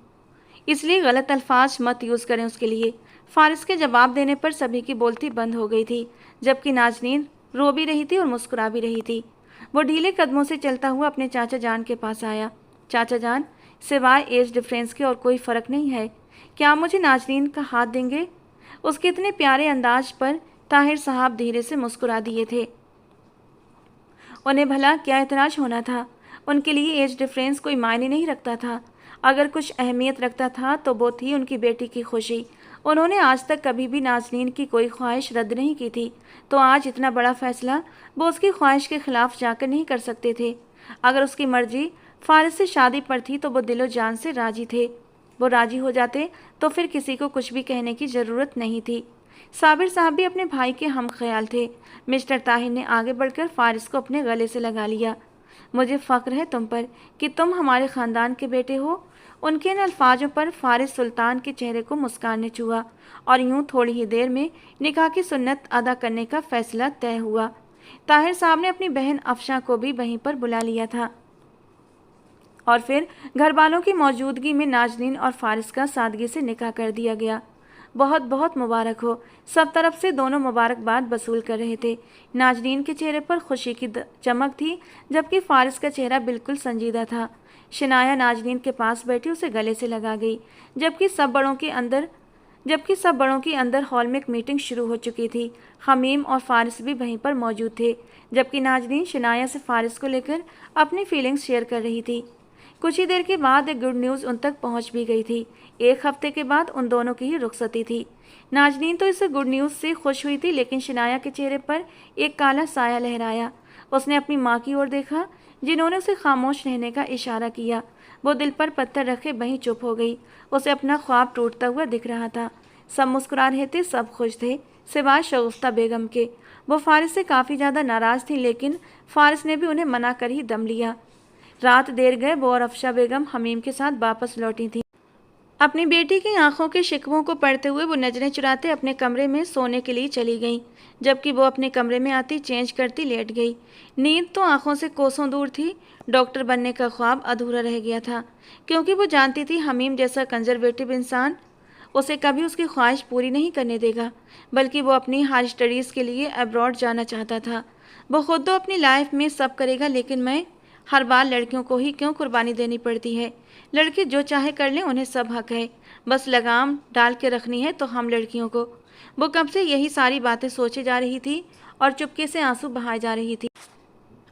इसलिए गलत अल्फाज मत यूज़ करें उसके लिए। फारिस के जवाब देने पर सभी की बोलती बंद हो गई थी, जबकि नाजनीन रो भी रही थी और मुस्कुरा भी रही थी। वो ढीले कदमों से चलता हुआ अपने चाचा जान के पास आया। चाचा जान, सिवाय एज डिफरेंस के और कोई फ़र्क नहीं है, क्या आप मुझे नाजनीन का हाथ देंगे? उसके इतने प्यारे अंदाज पर ताहिर साहब धीरे से मुस्कुरा दिए थे। उन्हें भला क्या एतराज़ होना था? उनके लिए एज डिफरेंस कोई मायने नहीं रखता था। अगर कुछ अहमियत रखता था तो वो थी उनकी बेटी की खुशी। उन्होंने आज तक कभी भी नाजनीन की कोई ख्वाहिश रद्द नहीं की थी, तो आज इतना बड़ा फैसला वो उसकी ख्वाहिश के खिलाफ जाकर नहीं कर सकते थे। अगर उसकी मर्जी फारिस से शादी पर थी तो वो दिलो जान से राजी थे। वो राजी हो जाते तो फिर किसी को कुछ भी कहने की ज़रूरत नहीं थी। साबिर साहब भी अपने भाई के हम ख्याल थे। मिस्टर ताहिर ने आगे बढ़कर फारिस को अपने गले से लगा लिया। मुझे फ़ख्र है तुम पर कि तुम हमारे ख़ानदान के बेटे हो। उनके इन अल्फाजों पर फारिस सुल्तान के चेहरे को मुस्कान ने छुआ और यूं थोड़ी ही देर में निकाह की सुन्नत अदा करने का फैसला तय हुआ। ताहिर साहब ने अपनी बहन अफशा को भी वहीं पर बुला लिया था और फिर घर वालों की मौजूदगी में नाजनीन और फारिस का सादगी से निकाह कर दिया गया। बहुत बहुत मुबारक हो। सब तरफ से दोनों मुबारकबाद वसूल कर रहे थे। नाजनीन के चेहरे पर खुशी की चमक थी, जबकि फारिस का चेहरा बिल्कुल संजीदा था। शनाया नाजनीन के पास बैठी उसे गले से लगा गई, जबकि सब बड़ों की अंदर हॉल में एक मीटिंग शुरू हो चुकी थी। हमीम और फारिस भी वहीं पर मौजूद थे, जबकि नाजनीन शनाया से फारिस को लेकर अपनी फीलिंग्स शेयर कर रही थी। कुछ ही देर के बाद एक गुड न्यूज़ उन तक पहुंच भी गई थी। एक हफ्ते के बाद उन दोनों की ही रुखसती थी। नाजनीन तो इस गुड न्यूज़ से खुश हुई थी, लेकिन शनाया के चेहरे पर एक काला साया लहराया। उसने अपनी माँ की ओर देखा, जिन्होंने उसे खामोश रहने का इशारा किया। वो दिल पर पत्थर रखे वहीं चुप हो गई। उसे अपना ख्वाब टूटता हुआ दिख रहा था। सब मुस्कुरा रहे थे, सब खुश थे, सिवाय शगुफ्ता बेगम के। वो फारिस से काफ़ी ज़्यादा नाराज़ थी, लेकिन फारिस ने भी उन्हें मना कर ही दम लिया। रात देर गए वो और अफशा बेगम हमीम के साथ वापस लौटी थी। अपनी बेटी की आंखों के शिकवों को पढ़ते हुए वो नजरें चुराते अपने कमरे में सोने के लिए चली गई। जबकि वो अपने कमरे में आती, चेंज करती, लेट गई। नींद तो आंखों से कोसों दूर थी। डॉक्टर बनने का ख्वाब अधूरा रह गया था, क्योंकि वो जानती थी हमीम जैसा कंजर्वेटिव इंसान उसे कभी उसकी ख्वाहिश पूरी नहीं करने देगा, बल्कि वो अपनी हायर स्टडीज़ के लिए अब्रॉड जाना चाहता था। वो खुद तो अपनी लाइफ में सब करेगा, लेकिन मैं हर बार लड़कियों को ही क्यों कुर्बानी देनी पड़ती है? लड़के जो चाहे कर लें, उन्हें सब हक है। बस लगाम डाल के रखनी है तो हम लड़कियों को। वो कब से यही सारी बातें सोचे जा रही थी और चुपके से आंसू बहाए जा रही थी।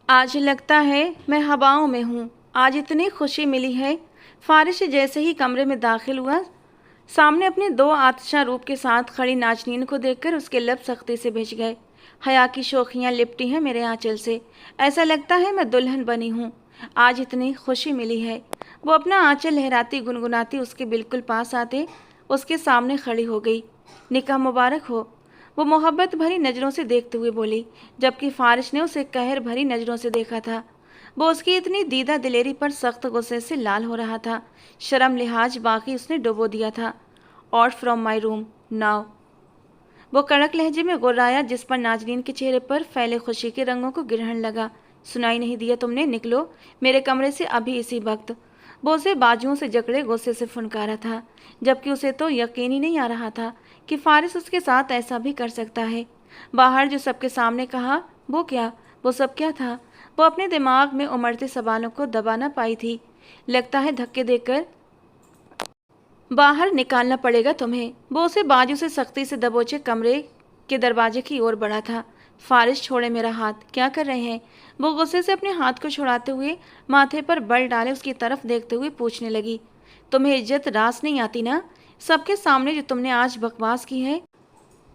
आज लगता है मैं हवाओं में हूँ। आज इतनी खुशी मिली है। फारिश जैसे ही कमरे में दाखिल हुआ, सामने अपने दो आतिशा रूप के साथ खड़ी नाजनीन को देखकर उसके लब सख्ती से भिज गए। हया की शोखियाँ लिपटी हैं मेरे आंचल से। ऐसा लगता है मैं दुल्हन बनी हूँ। आज इतनी खुशी मिली है। वो अपना आंचल लहराती गुनगुनाती उसके बिल्कुल पास आते उसके सामने खड़ी हो गई। निकाह मुबारक हो, वो मोहब्बत भरी नज़रों से देखते हुए बोली, जबकि फारिश ने उसे कहर भरी नज़रों से देखा था। वो उसकी इतनी दीदा दिलेरी पर सख्त गुस्से से लाल हो रहा था। शर्म लिहाज बाकी उसने डुबो दिया था। Out from my room now, वो कड़क लहजे में गुर्राया, जिस पर नाजनीन के चेहरे पर फैले खुशी के रंगों को गिरहण लगा। सुनाई नहीं दिया तुमने? निकलो मेरे कमरे से अभी इसी वक्त। वो उसे बाजुओं से जकड़े गुस्से से फुनकारा था, जबकि उसे तो यकीन ही नहीं आ रहा था कि फारिस उसके साथ ऐसा भी कर सकता है। बाहर जो सबके सामने कहा, वो सब क्या था? वो अपने दिमाग में उमड़ते सवालों को दबा ना पाई थी। लगता है धक्के देकर बाहर निकालना पड़ेगा तुम्हें। वो उसे बाजू से सख्ती से दबोचे कमरे के दरवाजे की ओर बढ़ा था। फारिश, छोड़े मेरा हाथ, क्या कर रहे हैं? वो गुस्से से अपने हाथ को छुड़ाते हुए माथे पर बल डाले उसकी तरफ देखते हुए पूछने लगी, तुम्हें इज्जत रास नहीं आती ना? सबके सामने जो तुमने आज बकवास की है,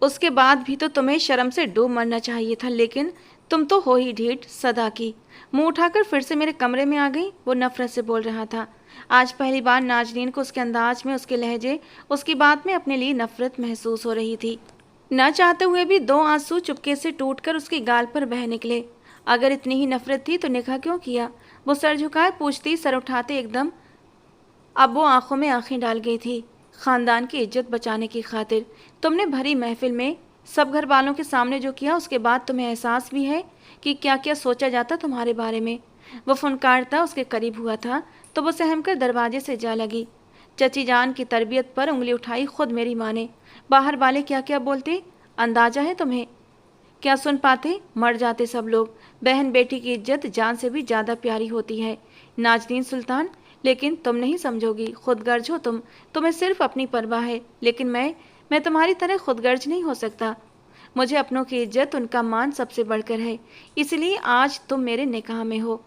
उसके बाद भी तो तुम्हें शर्म से डूब मरना चाहिए था, लेकिन तुम तो हो ही ढीठ सदा की। मुंह उठाकर फिर से मेरे कमरे में आ गई, वो नफरत से बोल रहा था। आज पहली बार नाजनीन को उसके अंदाज में, उसके लहजे, उसकी बात में अपने लिए नफरत महसूस हो रही थी। न चाहते हुए भी 2 आंसू चुपके से टूटकर उसके गाल पर बह निकले। अगर इतनी ही नफरत थी तो निकाह क्यों किया? वो सर झुकाए पूछती, सर उठाते एकदम। अब वो आंखों में आंखें डाल गई थी। खानदान की इज्जत बचाने की खातिर तुमने भरी महफिल में सब घर वालों के सामने जो किया, उसके बाद तुम्हें एहसास भी है कि क्या क्या सोचा जाता तुम्हारे बारे में। वो फुनकारता उसके करीब हुआ था तो वो सहम कर दरवाजे से जा लगी। चची जान की तरबियत पर उंगली उठाई खुद मेरी माँ ने। बाहर वाले क्या क्या बोलते, अंदाजा है तुम्हें? क्या सुन पाते? मर जाते सब लोग। बहन बेटी की इज्जत जान से भी ज़्यादा प्यारी होती है नाजनीन सुल्तान। लेकिन तुम नहीं समझोगी, खुदगर्ज हो तुम। तुम्हें सिर्फ अपनी परवाह है, लेकिन मैं तुम्हारी तरह खुदगर्ज नहीं हो सकता। मुझे अपनों की इज्जत, उनका मान सबसे बढ़कर है, इसलिए आज तुम मेरे निकाह में हो।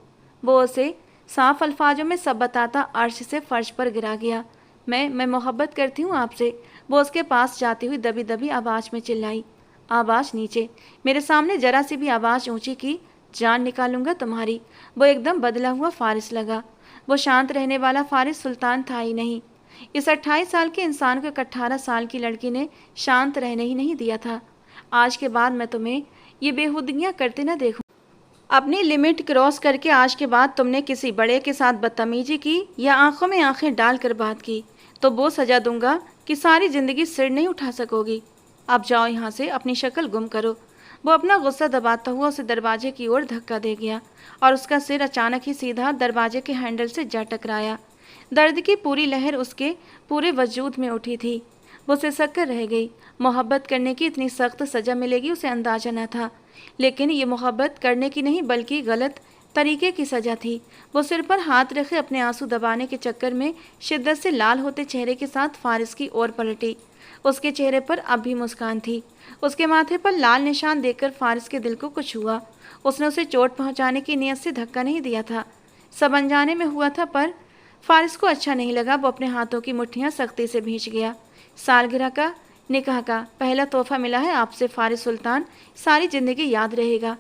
वो उसे साफ अल्फाजों में सब बताता अर्श से फर्श पर गिरा गया। मैं मोहब्बत करती हूँ आपसे। वो उसके पास जाती हुई दबी दबी आवाज़ में चिल्लाई। आवाज़ नीचे, मेरे सामने जरा सी भी आवाज़ ऊंची की, जान निकालूंगा तुम्हारी। वो एकदम बदला हुआ फारिस लगा। वो शांत रहने वाला फारिस सुल्तान था ही नहीं। इस 28 साल के इंसान को एक 18 साल की लड़की ने शांत रहने ही नहीं दिया था। आज के बाद मैं तुम्हें ये बेहुदगियाँ करते न देखूँ। अपनी लिमिट क्रॉस करके आज के बाद तुमने किसी बड़े के साथ बदतमीजी की या आंखों में आंखें डालकर बात की तो वो सजा दूंगा कि सारी ज़िंदगी सिर नहीं उठा सकोगी। अब जाओ यहाँ से, अपनी शक्ल गुम करो। वो अपना गुस्सा दबाता हुआ उसे दरवाजे की ओर धक्का दे गया और उसका सिर अचानक ही सीधा दरवाजे के हैंडल से जा टकराया। दर्द की पूरी लहर उसके पूरे वजूद में उठी थी। वो सिसक कर रह गई। मोहब्बत करने की इतनी सख्त सज़ा मिलेगी उसे अंदाजा न था, लेकिन ये मोहब्बत करने की नहीं बल्कि गलत तरीके की सज़ा थी। वो सिर पर हाथ रखे अपने आंसू दबाने के चक्कर में शिद्दत से लाल होते चेहरे के साथ फारिस की ओर पलटी। उसके चेहरे पर अब भी मुस्कान थी। उसके माथे पर लाल निशान देखकर फारिस के दिल को कुछ हुआ। उसने उसे चोट पहुंचाने की नीयत से धक्का नहीं दिया था, सब अनजाने में हुआ था, पर फारिस को अच्छा नहीं लगा। वो अपने हाथों की मुट्ठियां सख्ती से भींच गया। सालगिरह का, निकाह का पहला तोहफा मिला है आपसे फारिस सुल्तान, सारी ज़िंदगी याद रहेगा।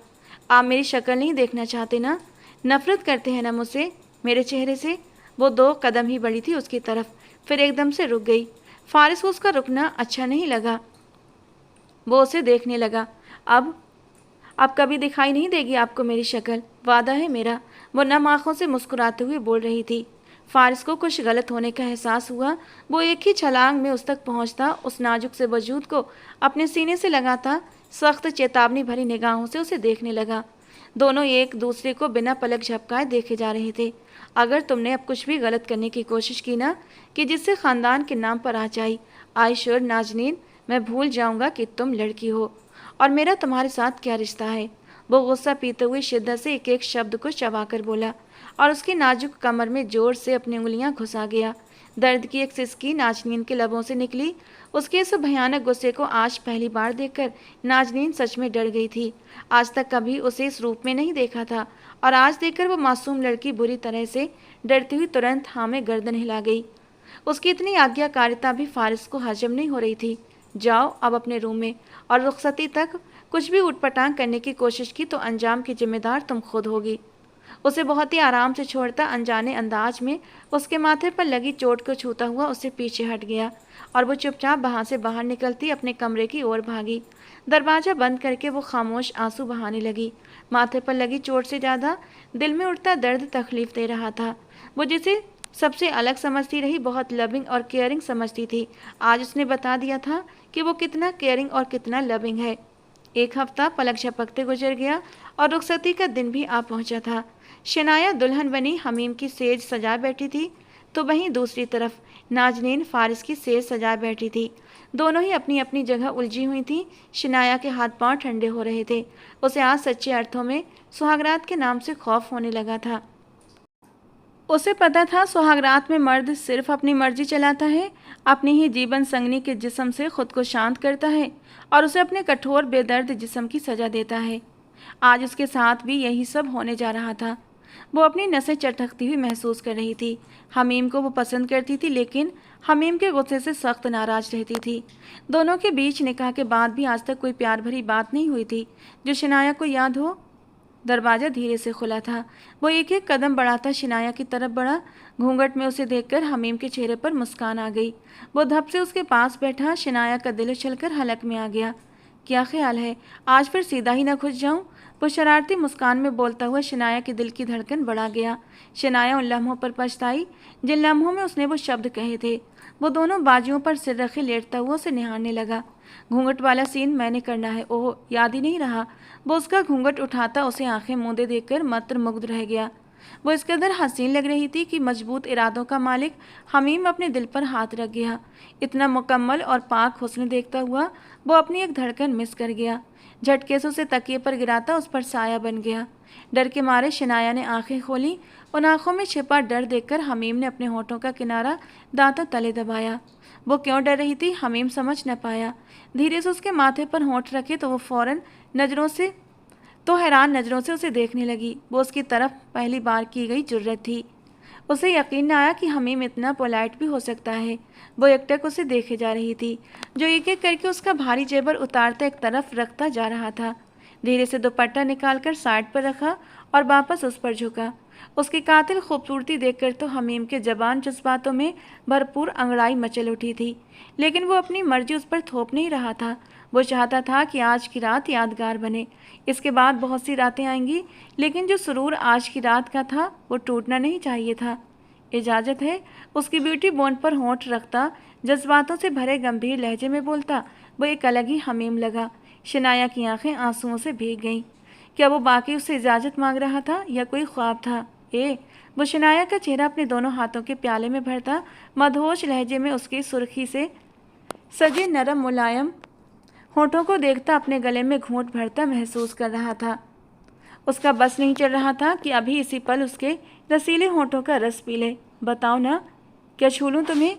आप मेरी शक्ल नहीं देखना चाहते ना? नफ़रत करते हैं ना मुझसे, मेरे चेहरे से? वो 2 कदम ही बढ़ी थी उसकी तरफ, फिर एकदम से रुक गई। फारिस को उसका रुकना अच्छा नहीं लगा। वो उसे देखने लगा। अब कभी दिखाई नहीं देगी आपको मेरी शक्ल, वादा है मेरा। वो नम आँखों से मुस्कुराते हुए बोल रही थी। फारिस को कुछ गलत होने का एहसास हुआ। वो एक ही छलांग में उस तक पहुंचता, उस नाजुक से वजूद को अपने सीने से लगाता, सख्त चेतावनी भरी निगाहों से उसे देखने लगा। दोनों एक दूसरे को बिना पलक झपकाए देखे जा रहे थे। अगर तुमने अब कुछ भी गलत करने की कोशिश की ना, कि जिससे ख़ानदान के नाम पर आ जाए, आई श्योर नाजनीन, मैं भूल जाऊंगा कि तुम लड़की हो और मेरा तुम्हारे साथ क्या रिश्ता है। वो गुस्सा पीते हुए शिद्दत से एक एक शब्द को चबाकर बोला और उसकी नाजुक कमर में जोर से अपनी उंगलियां घुसा गया। दर्द की एक सिसकी नाजनीन के लबों से निकली। उसके इस भयानक गुस्से को आज पहली बार देखकर नाजनीन सच में डर गई थी। आज तक कभी उसे इस रूप में नहीं देखा था और आज देखकर वो मासूम लड़की बुरी तरह से डरती हुई तुरंत हाँ में गर्दन हिला गई। उसकी इतनी आज्ञाकारिता भी फारिस को हजम नहीं हो रही थी। जाओ अब अपने रूम में, और रुखसती तक कुछ भी उटपटांग करने की कोशिश की तो अंजाम की जिम्मेदार तुम खुद होगी। उसे बहुत ही आराम से छोड़ता अनजाने अंदाज में उसके माथे पर लगी चोट को छूता हुआ उससे पीछे हट गया और वो चुपचाप वहाँ से बाहर निकलती अपने कमरे की ओर भागी। दरवाज़ा बंद करके वो खामोश आंसू बहाने लगी। माथे पर लगी चोट से ज़्यादा दिल में उठता दर्द तकलीफ दे रहा था। वो जिसे सबसे अलग समझती रही, बहुत लविंग और केयरिंग समझती थी, आज उसने बता दिया था कि वो कितना केयरिंग और कितना लविंग है। एक हफ्ता पलक झपकते गुजर गया और रुखसती का दिन भी आ पहुंचा था। शनाया दुल्हन बनी हमीम की सेज सजा बैठी थी, तो वहीं दूसरी तरफ नाजनीन फारिस की सेज सजा बैठी थी। दोनों ही अपनी अपनी जगह उलझी हुई थी। शनाया के हाथ पांव ठंडे हो रहे थे। उसे आज सच्चे अर्थों में सुहागरात के नाम से खौफ होने लगा था। उसे पता था सुहागरात में मर्द सिर्फ अपनी मर्जी चलाता है, अपनी ही जीवन संगनी के जिस्म से खुद को शांत करता है और उसे अपने कठोर बेदर्द जिस्म की सजा देता है। आज उसके साथ भी यही सब होने जा रहा था। वो अपनी नसें चटकती हुई महसूस कर रही थी। हमीम को वो पसंद करती थी, लेकिन हमीम के गुस्से से सख्त नाराज रहती थी। दोनों के बीच निकाह के बाद भी आज तक कोई प्यार भरी बात नहीं हुई थी जो शनाया को याद हो। दरवाज़ा धीरे से खुला था। वो एक एक कदम बढ़ाता शिनाया की तरफ बढ़ा। घूंघट में उसे देखकर हमीम के चेहरे पर मुस्कान आ गई। वो धप से उसके पास बैठा। शिनाया का दिल उछलकर हलक में आ गया। क्या ख्याल है, आज फिर सीधा ही न घुस जाऊं? वो शरारती मुस्कान में बोलता हुआ शिनाया के दिल की धड़कन बढ़ा गया। शिनाया उन लम्हों पर पछताई जिन लम्हों में उसने वो शब्द कहे थे। वो दोनों बाजुओं पर सिर रखे लेटता हुआ उसे निहारने लगा। घूंघट वाला सीन मैंने करना है, ओह याद ही नहीं रहा। वो उसका घूंघट उठाता उसे आंखें मूंदे देखकर मंत्रमुग्ध रह गया। वो इस कदर हसीन लग रही थी कि मजबूत इरादों का मालिक हमीम अपने दिल पर हाथ रख गया। इतना मुकम्मल और पाक हुस्न देखता हुआ वो अपनी एक धड़कन मिस कर गया। झटके से उसे तकिए पर गिराता उस पर साया बन गया। डर के मारे शिनाया ने आंखें खोली। उन आंखों में छिपा डर देखकर हमीम ने अपने होठों का किनारा दांतों तले दबाया। वो क्यों डर रही थी हमीम समझ न पाया। धीरे से उसके माथे पर होंठ रखे तो वो फौरन हैरान नज़रों से उसे देखने लगी। वो उसकी तरफ पहली बार की गई जुर्रत थी। उसे यकीन न आया कि हमीम इतना पोलाइट भी हो सकता है। वो एकटक उसे देखे जा रही थी, जो एक एक करके उसका भारी जेबर उतारता एक तरफ रखता जा रहा था। धीरे से दुपट्टा निकालकर साइड पर रखा और वापस उस पर झुका। उसकी कातिल खूबसूरती देखकर तो हमीम के जबान जज्बातों में भरपूर अंगड़ाई मचल उठी थी, लेकिन वो अपनी मर्जी उस पर थोप नहीं रहा था। वो चाहता था कि आज की रात यादगार बने। इसके बाद बहुत सी रातें आएंगी, लेकिन जो सुरूर आज की रात का था वो टूटना नहीं चाहिए था। इजाज़त है, उसकी ब्यूटी बोन पर होंठ रखता जज्बातों से भरे गंभीर लहजे में बोलता। वो एक अलग ही हमीम लगा। शिनाया की आंखें आंसुओं से भीग गईं। क्या वो बाकी उससे इजाज़त मांग रहा था या कोई ख्वाब था? वो शिनाया का चेहरा अपने दोनों हाथों के प्याले में भरता मदहोश लहजे में उसकी सुर्खी से सजे नरम मुलायम होठों को देखता अपने गले में घूंट भरता महसूस कर रहा था। उसका बस नहीं चल रहा था कि अभी इसी पल उसके रसीले होठों का रस पी ले। बताओ ना, क्या छू लूं तुम्हें?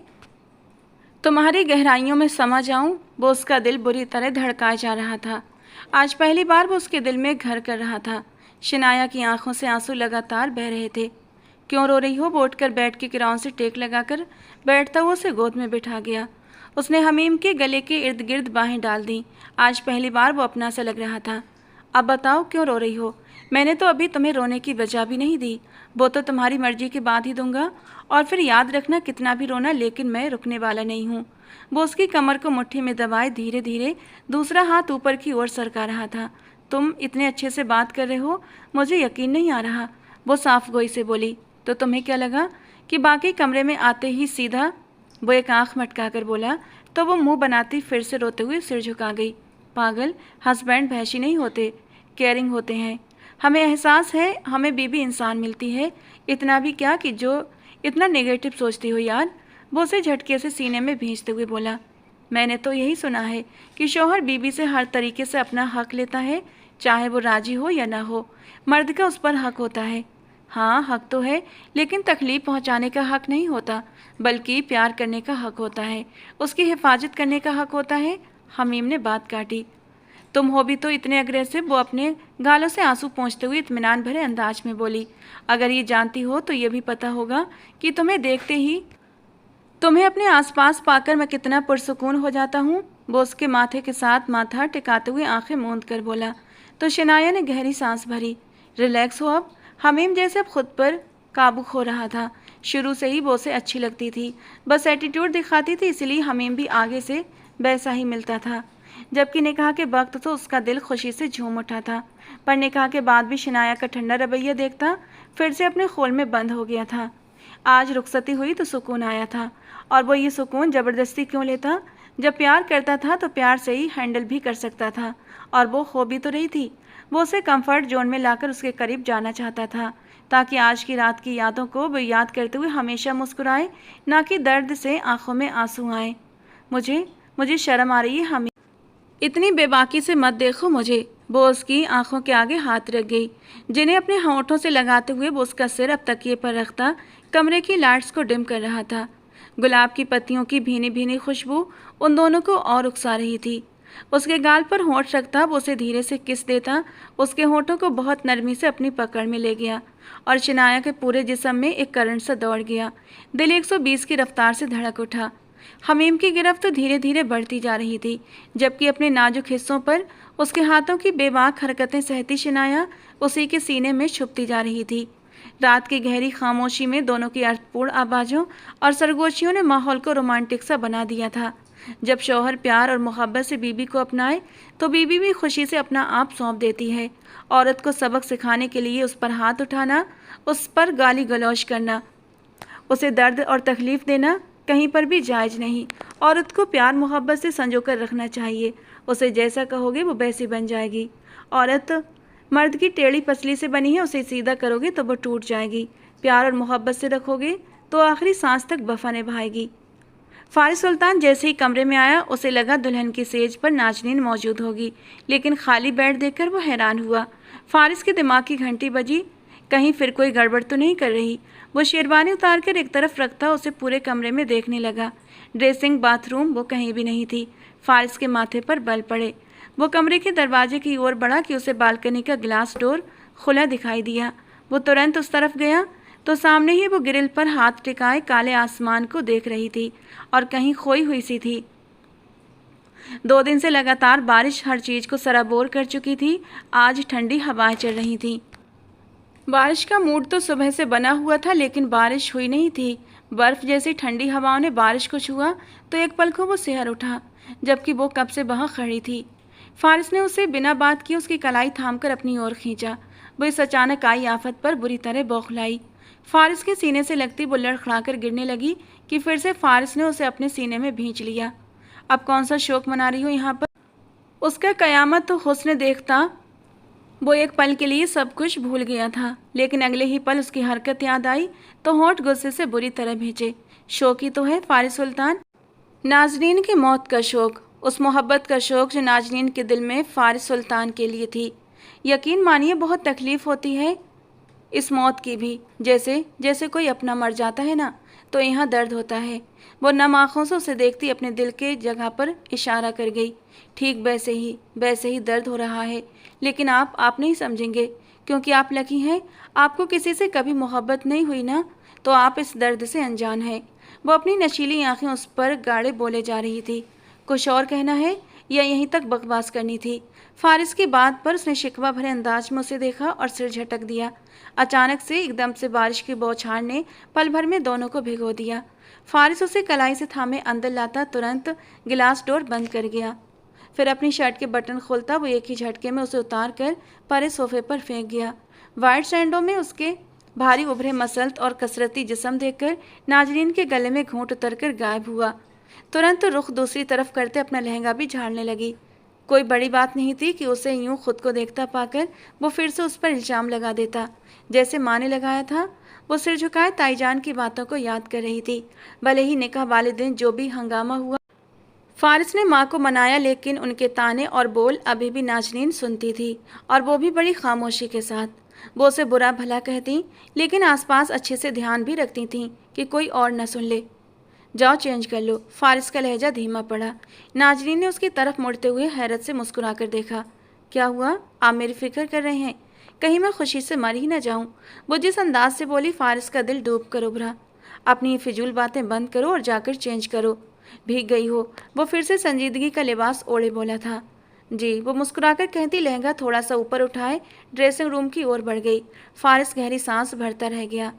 तुम्हारी गहराइयों में समा जाऊं? वो उसका दिल बुरी तरह धड़काया जा रहा था। आज पहली बार वो उसके दिल में घर कर रहा था। शिनाया की आंखों से आंसू लगातार बह रहे थे। क्यों रो रही हो? वो उठकर बेड के किराउन से टेक लगाकर बैठता हुआ उसे गोद में बिठा गया। उसने हमीम के गले के इर्द गिर्द बाहें डाल दी। आज पहली बार वो अपना सा लग रहा था। अब बताओ क्यों रो रही हो? मैंने तो अभी तुम्हें रोने की वजह भी नहीं दी। वो तो तुम्हारी मर्जी के बाद ही दूंगा। और फिर याद रखना, कितना भी रोना, लेकिन मैं रुकने वाला नहीं हूँ। वो उसकी कमर को मुट्ठी में दबाए धीरे धीरे दूसरा हाथ ऊपर की ओर सरका रहा था। तुम इतने अच्छे से बात कर रहे हो, मुझे यकीन नहीं आ रहा। वो साफ गोई से बोली। तो तुम्हें क्या लगा कि बाकी कमरे में आते ही सीधा? वो एक आंख मटका कर बोला तो वो मुंह बनाती फिर से रोते हुए सिर झुका गई। पागल, हस्बैंड भैंसी नहीं होते, केयरिंग होते हैं। हमें एहसास है, हमें बीबी इंसान मिलती है। इतना भी क्या कि जो इतना नेगेटिव सोचती हो यार। वो उसे झटके से सीने में भींचते हुए बोला। मैंने तो यही सुना है कि शौहर बीबी से हर तरीके से अपना हक लेता है, चाहे वो राजी हो या ना हो। मर्द का उस पर हक होता है। हाँ, हक तो है, लेकिन तकलीफ पहुंचाने का हक नहीं होता, बल्कि प्यार करने का हक होता है, उसकी हिफाजत करने का हक होता है। हमीम ने बात काटी। तुम हो भी तो इतने अग्रेसिव। वो अपने गालों से आंसू पोंछते हुए इत्मीनान भरे अंदाज में बोली। अगर ये जानती हो तो ये भी पता होगा कि तुम्हें देखते ही तुम्हें अपने आसपास पाकर मैं कितना पुरसुकून हो जाता हूँ। वो उसके माथे के साथ माथा टिकाते हुए आंखें मूंद कर बोला। तो शिनाया ने गहरी सांस भरी। रिलैक्स हो अब। हमीम जैसे अब खुद पर काबू खो रहा था। शुरू से ही वो उसे अच्छी लगती थी, बस एटीट्यूड दिखाती थी, इसलिए हमीम भी आगे से वैसा ही मिलता था। जबकि निकाह के वक्त तो उसका दिल खुशी से झूम उठा था, पर निकाह के बाद भी शिनाया का ठंडा रवैया देखता फिर से अपने खोल में बंद हो गया था। आज रुखसती हुई तो सुकून आया था, और वो ये सुकून ज़बरदस्ती क्यों लेता? जब प्यार करता था तो प्यार से ही हैंडल भी कर सकता था, और वो हो भी तो रही थी। वो उसे कंफर्ट जोन में लाकर उसके करीब जाना चाहता था, ताकि आज की रात की यादों को वो याद करते हुए हमेशा मुस्कुराए, ना कि दर्द से आंखों में आंसू आए। मुझे शर्म आ रही है हमीम, इतनी बेबाकी से मत देखो मुझे। वो उसकी आंखों के आगे हाथ रख गई, जिन्हें अपने होंठों से लगाते हुए वो उसका सिर अब तकिए पर रखता कमरे की लाइट्स को डिम कर रहा था। गुलाब की पत्तियों की भीनी भीनी खुशबू उन दोनों को और उकसा रही थी। उसके गाल पर होंठ रखता वो उसे धीरे से किस देता, उसके होंठों को बहुत नरमी से अपनी पकड़ में ले गया, और शिनाया के पूरे जिस्म में एक करंट सा दौड़ गया। दिल 120 की रफ्तार से धड़क उठा। हमीम की गिरफ्त तो धीरे धीरे बढ़ती जा रही थी, जबकि अपने नाजुक हिस्सों पर उसके हाथों की बेबाक हरकतें सहती शनाया उसी के सीने में छुपती जा रही थी। रात की गहरी खामोशी में दोनों की अर्थपूर्ण आवाज़ों और सरगोशियों ने माहौल को रोमांटिक सा बना दिया था। जब शौहर प्यार और मोहब्बत से बीबी को अपनाए तो बीबी भी खुशी से अपना आप सौंप देती है। औरत को सबक सिखाने के लिए उस पर हाथ उठाना, उस पर गाली गलौज करना, उसे दर्द और तकलीफ देना कहीं पर भी जायज़ नहीं। औरत को प्यार मोहब्बत से संजोकर रखना चाहिए। उसे जैसा कहोगे वो वैसी बन जाएगी। औरत मर्द की टेढ़ी पसली से बनी है, उसे सीधा करोगे तो वो टूट जाएगी। प्यार और मोहब्बत से रखोगे तो आखिरी सांस तक वफा निभाएगी। फारिस सुल्तान जैसे ही कमरे में आया उसे लगा दुल्हन की सेज पर नाजनीन मौजूद होगी, लेकिन खाली बेड देखकर वो हैरान हुआ। फारिस के दिमाग की घंटी बजी, कहीं फिर कोई गड़बड़ तो नहीं कर रही। वो शेरवानी उतार कर एक तरफ रखता उसे पूरे कमरे में देखने लगा। ड्रेसिंग, बाथरूम, वो कहीं भी नहीं थी। फारिस के माथे पर बल पड़े। वो कमरे के दरवाजे की ओर बढ़ा कि उसे बालकनी का ग्लास डोर खुला दिखाई दिया। वो तुरंत उस तरफ गया तो सामने ही वो ग्रिल पर हाथ टिकाए काले आसमान को देख रही थी और कहीं खोई हुई सी थी। 2 दिन से लगातार बारिश हर चीज को सराबोर कर चुकी थी। आज ठंडी हवाएं चल रही थीं। बारिश का मूड तो सुबह से बना हुआ था, लेकिन बारिश हुई नहीं थी। बर्फ जैसी ठंडी हवाओं ने बारिश को छुआ तो एक पल को वो सिहर उठा, जबकि वो कब से वहां खड़ी थी। फारिस ने उसे बिना बात किए उसकी कलाई थामकर अपनी ओर खींचा। वो इस अचानक आई आफत पर बुरी तरह बौखलाई। फारिस के सीने से लगती वो लड़खड़ाकर गिरने लगी कि फिर से फारिस ने उसे अपने सीने में भींच लिया। अब कौन सा शोक मना रही हो यहाँ पर? उसका कयामत तो हुस्न देखता। वो एक पल के लिए सब कुछ भूल गया था, लेकिन अगले ही पल उसकी हरकत याद आई तो होंठ गुस्से से बुरी तरह भींचे। शोक ही तो है फारिस सुल्तान, नाजनीन की मौत का शोक, उस मोहब्बत का शोक जो नाजनीन के दिल में फारिस सुल्तान के लिए थी। यकीन मानिए बहुत तकलीफ होती है इस मौत की भी। जैसे जैसे कोई अपना मर जाता है ना, तो यहाँ दर्द होता है। वो नम आँखों से उसे देखती अपने दिल के जगह पर इशारा कर गई। ठीक वैसे ही दर्द हो रहा है, लेकिन आप नहीं समझेंगे, क्योंकि आप लकी हैं। आपको किसी से कभी मोहब्बत नहीं हुई ना, तो आप इस दर्द से अनजान हैं। वो अपनी नशीली आंखें उस पर गाढ़े बोले जा रही थी। कुछ और कहना है या यहीं तक बकवास करनी थी? फारिस की बात पर उसने शिकवा भरे अंदाज में उसे देखा और सिर झटक दिया। अचानक से एकदम से बारिश की बौछार ने पल भर में दोनों को भिगो दिया। फारिस उसे कलाई से थामे अंदर लाता तुरंत गिलास डोर बंद कर गया। फिर अपनी शर्ट के बटन खोलता वो एक ही झटके में उसे उतार कर परे सोफे पर फेंक गया। वाइट सैंडो में उसके भारी उभरे मसल्त और कसरती जिस्म देखकर नाजरीन के गले में घूंट उतरकर गायब हुआ। तुरंत रुख दूसरी तरफ करते अपना लहंगा भी झाड़ने लगी। कोई बड़ी बात नहीं थी कि उसे यूं खुद को देखता पाकर वो फिर से उस पर इल्जाम लगा देता, जैसे माँ ने लगाया था। वो सिर झुकाए ताईजान की बातों को याद कर रही थी। भले ही निकाह वाले दिन जो भी हंगामा हुआ, फारिस ने माँ को मनाया, लेकिन उनके ताने और बोल अभी भी नाजनीन सुनती थी, और वो भी बड़ी खामोशी के साथ। वो उसे बुरा भला कहती, लेकिन आसपास अच्छे से ध्यान भी रखती थीं कि कोई और न सुन ले। जाओ चेंज कर लो। फारिस का लहजा धीमा पड़ा। नाजरीन ने उसकी तरफ मुड़ते हुए हैरत से मुस्कुराकर देखा। क्या हुआ? आप मेरी फिक्र कर रहे हैं? कहीं मैं खुशी से मर ही न जाऊं। वो जिस अंदाज से बोली, फारिस का दिल डूब कर उभरा। अपनी ये फिजूल बातें बंद करो और जाकर चेंज करो। भीग गई हो? वो फिर से संजीदगी का लिबास ओढ़े बोला था। जी, वो मुस्कुराकर कहती लहंगा थोड़ा सा ऊपर उठाए ड्रेसिंग रूम की ओर बढ़ गई। फारिस गहरी सांस भरता रह गया।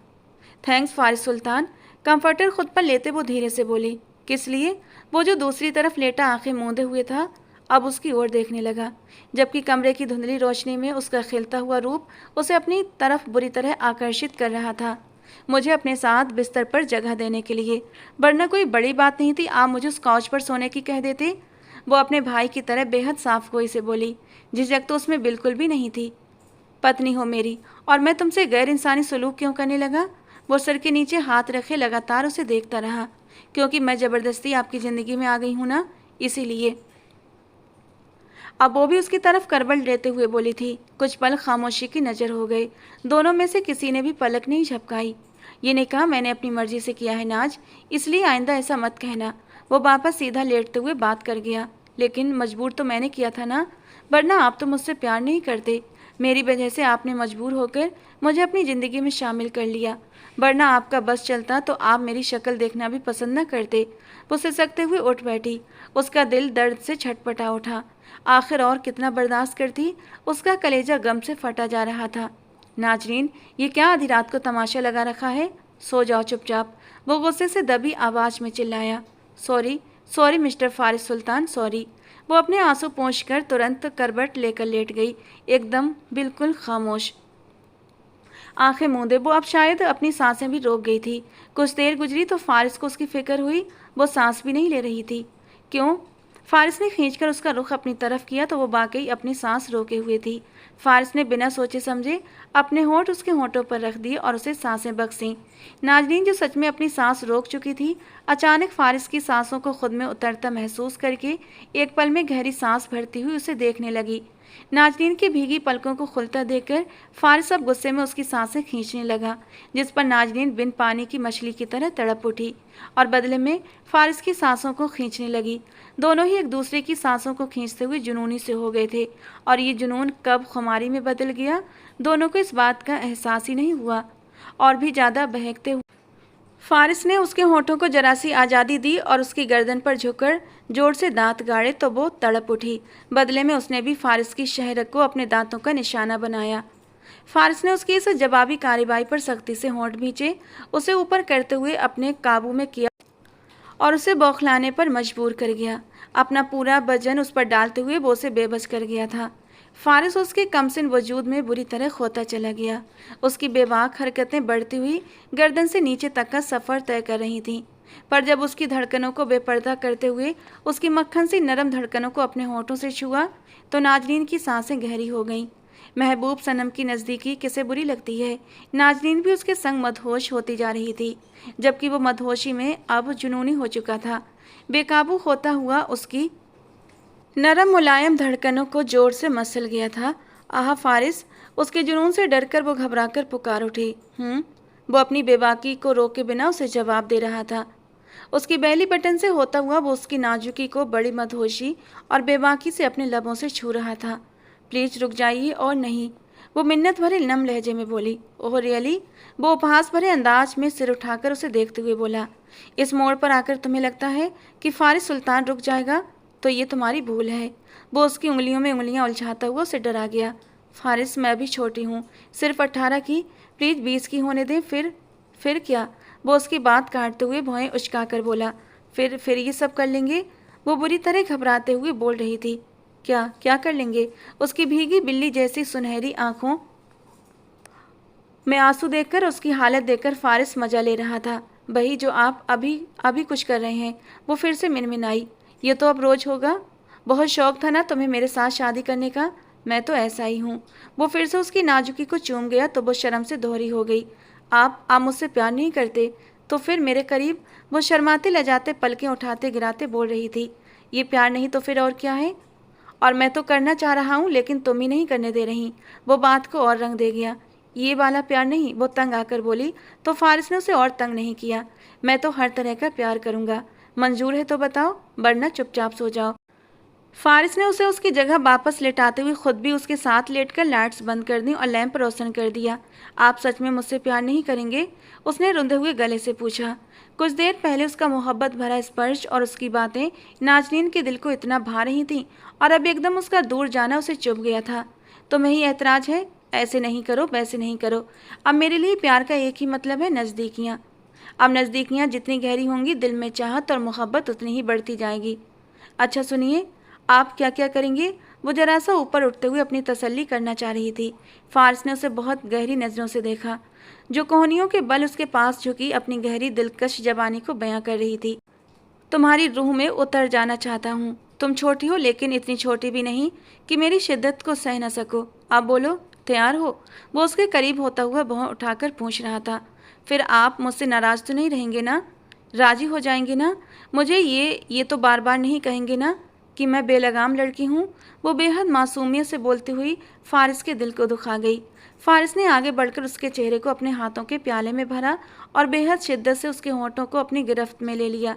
थैंक्स फारिस सुल्तान। कंफर्टर खुद पर लेते वो धीरे से बोली। किस लिए? वो जो दूसरी तरफ लेटा आंखें मूंदे हुए था, अब उसकी ओर देखने लगा, जबकि कमरे की धुंधली रोशनी में उसका खिलता हुआ रूप उसे अपनी तरफ बुरी तरह आकर्षित कर रहा था। मुझे अपने साथ बिस्तर पर जगह देने के लिए, वरना कोई बड़ी बात नहीं थी, आप मुझे उस काउच पर सोने की कह देते। वो अपने भाई की तरह बेहद साफ गोई से बोली। झिझक तो उसमें बिल्कुल भी नहीं थी। पत्नी हो मेरी, और मैं तुमसे गैर इंसानी सलूक क्यों करने लगा? वो सर के नीचे हाथ रखे लगातार उसे देखता रहा। क्योंकि मैं ज़बरदस्ती आपकी ज़िंदगी में आ गई हूँ ना, इसीलिए। अब वो भी उसकी तरफ करवट लेते हुए बोली थी। कुछ पल खामोशी की नज़र हो गए। दोनों में से किसी ने भी पलक नहीं झपकाई। ये निकाह मैंने अपनी मर्जी से किया है नाज, इसलिए आइंदा ऐसा मत कहना। वो वापस सीधा लेटते हुए बात कर गया। लेकिन मजबूर तो मैंने किया था ना, वरना आप तो मुझसे प्यार नहीं करते। मेरी वजह से आपने मजबूर होकर मुझे अपनी ज़िंदगी में शामिल कर लिया, वरना आपका बस चलता तो आप मेरी शक्ल देखना भी पसंद न करते। वो सिसकते हुए उठ बैठी। उसका दिल दर्द से छटपटा उठा। आखिर और कितना बर्दाश्त करती, उसका कलेजा गम से फटा जा रहा था। नाजरीन, ये क्या आधी रात को तमाशा लगा रखा है? सो जाओ चुपचाप, वो गुस्से से दबी आवाज़ में चिल्लाया। सॉरी, सॉरी मिस्टर फारिस सुल्तान, सॉरी। वो अपने आंसू पोंछकर तुरंत करवट लेकर लेट गई, एकदम बिल्कुल खामोश, आंखें मूंदे। वो अब शायद अपनी सांसें भी रोक गई थी। कुछ देर गुजरी तो फारिस को उसकी फिक्र हुई। वो सांस भी नहीं ले रही थी। क्यों? फारिस ने खींचकर उसका रुख अपनी तरफ किया तो वो वाकई अपनी सांस रोके हुए थी। फारिस ने बिना सोचे समझे अपने होंठ उसके होंठों पर रख दिए और उसे सांसें बख्शीं। नाजरीन, जो सच में अपनी सांस रोक चुकी थी, अचानक फारिस की सांसों को खुद में उतरता महसूस करके एक पल में गहरी सांस भरती हुई उसे देखने लगी। नाजरीन की भीगी पलकों को खुलता देखकर फारिस अब गुस्से में उसकी सांसें खींचने लगा, जिस पर नाजरीन बिन पानी की मछली की तरह तड़प उठी और बदले में फारिस की सांसों को खींचने लगी। दोनों ही एक दूसरे की सांसों को खींचते हुए जुनूनी से हो गए थे, और ये जुनून कब खुमारी में बदल गया, दोनों को इस बात का एहसास ही नहीं हुआ। और भी ज़्यादा बहकते हुए फारिस ने उसके होठों को जरा सी आज़ादी दी और उसकी गर्दन पर झुककर जोर से दांत गाड़े तो वो तड़प उठी। बदले में उसने भी फारिस की शहरक को अपने दांतों का निशाना बनाया। फारिस ने उसकी इस जवाबी कार्रवाई पर सख्ती से होंठ भींचे, उसे ऊपर करते हुए अपने काबू में किया और उसे बौखलाने पर मजबूर कर गया। अपना पूरा वजन उस पर डालते हुए वो उसे बेबस कर गया था। फारिस उसके कमसिन वजूद में बुरी तरह खोता चला गया। उसकी बेबाक हरकतें बढ़ती हुई गर्दन से नीचे तक का सफ़र तय कर रही थीं, पर जब उसकी धड़कनों को बेपर्दा करते हुए उसकी मक्खन सी नरम धड़कनों को अपने होठों से छुआ तो नाजरीन की सांसें गहरी हो गईं। महबूब सनम की नज़दीकी किसे बुरी लगती है। नाजरीन भी उसके संग मदहोश होती जा रही थी, जबकि वो मदहोशी में अब जुनूनी हो चुका था। बेकाबू होता हुआ उसकी नरम मुलायम धड़कनों को जोर से मसल गया था। आह फारिस! उसके जुनून से डरकर वो घबराकर पुकार उठी। वो अपनी बेबाकी को रोके बिना उसे जवाब दे रहा था। उसकी बैली बटन से होता हुआ वो उसकी नाजुकी को बड़ी मदहोशी और बेबाकी से अपने लबों से छू रहा था। प्लीज रुक जाइए। और नहीं, वो मिन्नत भरे नम लहजे में बोली। Oh really? वो उपहास भरे अंदाज में सिर उठाकर उसे देखते हुए बोला। इस मोड़ पर आकर तुम्हें लगता है कि फारिस सुल्तान रुक जाएगा, तो ये तुम्हारी भूल है। वो उसकी उंगलियों में उंगलियां उलझाता हुआ उसे डरा गया। फारिस, मैं भी छोटी हूँ, सिर्फ 18 की, प्लीज 20 की होने दें। फिर क्या? वो उसकी बात काटते हुए भौहें उचका कर बोला। फिर ये सब कर लेंगे? वो बुरी तरह घबराते हुए बोल रही थी। क्या क्या कर लेंगे? उसकी भीगी बिल्ली जैसी सुनहरी आंखों में आंसू देखकर, उसकी हालत देखकर फारिस मजा ले रहा था। वही जो आप अभी अभी कुछ कर रहे हैं। वो फिर से मिनमिनाई। ये तो अब रोज होगा। बहुत शौक था ना तुम्हें मेरे साथ शादी करने का। मैं तो ऐसा ही हूँ। वो फिर से उसकी नाजुकी को चूम गया तो वो शर्म से दोहरी हो गई। आप मुझसे प्यार नहीं करते तो फिर मेरे करीब? वो शर्माते लजाते पलकें उठाते गिराते बोल रही थी। ये प्यार नहीं तो फिर और क्या है? और मैं तो करना चाह रहा हूँ, लेकिन तुम ही नहीं करने दे रही। वो बात को और रंग दे गया। ये वाला प्यार नहीं, वो तंग आकर बोली। तो फारिस ने उसे और तंग नहीं किया। मैं तो हर तरह का प्यार करूँगा। मंजूर है तो बताओ, वरना चुपचाप सो जाओ। फारिस ने उसे उसकी जगह वापस लेटाते हुए खुद भी उसके साथ लेटकर लाइट्स बंद कर दी और लैंप रोशन कर दिया। आप सच में मुझसे प्यार नहीं करेंगे? उसने रुंधे हुए गले से पूछा। कुछ देर पहले उसका मोहब्बत भरा स्पर्श और उसकी बातें नाजनीन के दिल को इतना भा रही थीं, और अब एकदम उसका दूर जाना उसे चुभ गया था। तुम्हें ही ऐतराज है? ऐसे नहीं करो, वैसे नहीं करो। अब मेरे लिए प्यार का एक ही मतलब है, नज़दीकियाँ। अब नज़दीकियाँ जितनी गहरी होंगी, दिल में चाहत और मोहब्बत उतनी ही बढ़ती जाएगी। अच्छा सुनिए, आप क्या क्या करेंगे? वो जरा सा ऊपर उठते हुए अपनी तसल्ली करना चाह रही थी। फारिस ने उसे बहुत गहरी नज़रों से देखा, जो कोहनियों के बल उसके पास झुकी अपनी गहरी दिलकश जवानी को बयां कर रही थी। तुम्हारी रूह में उतर जाना चाहता हूँ। तुम छोटी हो, लेकिन इतनी छोटी भी नहीं कि मेरी शिद्दत को सह न सको। आप बोलो, तैयार हो? वो उसके करीब होता हुआ भौं उठाकर पूछ रहा था। फिर आप मुझसे नाराज़ तो नहीं रहेंगे ना? राज़ी हो जाएंगे ना? मुझे ये तो बार बार नहीं कहेंगे ना कि मैं बेलगाम लड़की हूँ? वो बेहद मासूमियत से बोलती हुई फारिस के दिल को दुखा गई। फारिस ने आगे बढ़कर उसके चेहरे को अपने हाथों के प्याले में भरा और बेहद शिद्दत से उसके होंठों को अपनी गिरफ्त में ले लिया।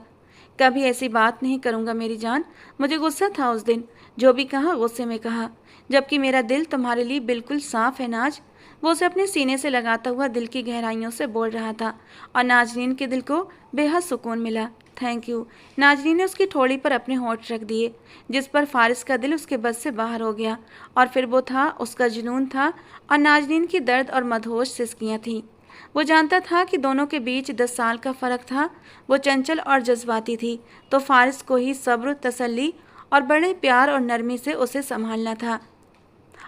कभी ऐसी बात नहीं करूँगा मेरी जान। मुझे गुस्सा था उस दिन, जो भी कहा गुस्से में कहा, जबकि मेरा दिल तुम्हारे लिए बिल्कुल साफ है नाज। वो उसे अपने सीने से लगाता हुआ दिल की गहराइयों से बोल रहा था और नाजनीन के दिल को बेहद सुकून मिला। Thank you. नाजनीन ने उसकी ठोड़ी पर अपने होंठ रख दिए, जिस पर फारिस का दिल उसके बस से बाहर हो गया। और फिर वो था, उसका जुनून था और नाजनीन की दर्द और मदहोश सिसकियाँ थीं। वो जानता था कि दोनों के बीच 10 साल का फ़र्क था। वो चंचल और जज्बाती थी, तो फारिस को ही सब्र, तसल्ली और बड़े प्यार और नरमी से उसे संभालना था।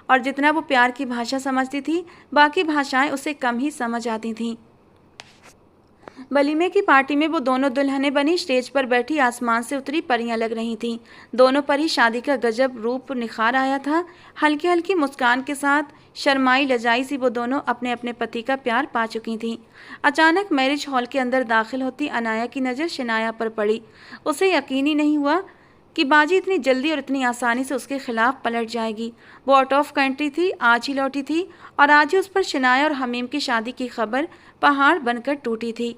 और जितना वो प्यार की भाषा समझती थी, बाकी भाषाएं उसे कम ही समझ आती थीं। वलीमे की पार्टी में वो दोनों दुल्हनें बनी स्टेज पर बैठी आसमान से उतरी परियां लग रही थीं। दोनों पर ही शादी का गजब रूप निखार आया था। हल्की हल्की मुस्कान के साथ शर्माई लजाई सी वो दोनों अपने अपने पति का प्यार पा चुकी थीं। अचानक मैरिज हॉल के अंदर दाखिल होती अनाया की नज़र शनाया पर पड़ी। उसे यकीन ही नहीं हुआ कि बाजी इतनी जल्दी और इतनी आसानी से उसके खिलाफ पलट जाएगी। वो आउट ऑफ कंट्री थी, आज ही लौटी थी और आज ही उस पर शनाया और हमीम की शादी की खबर पहाड़ बनकर टूटी थी।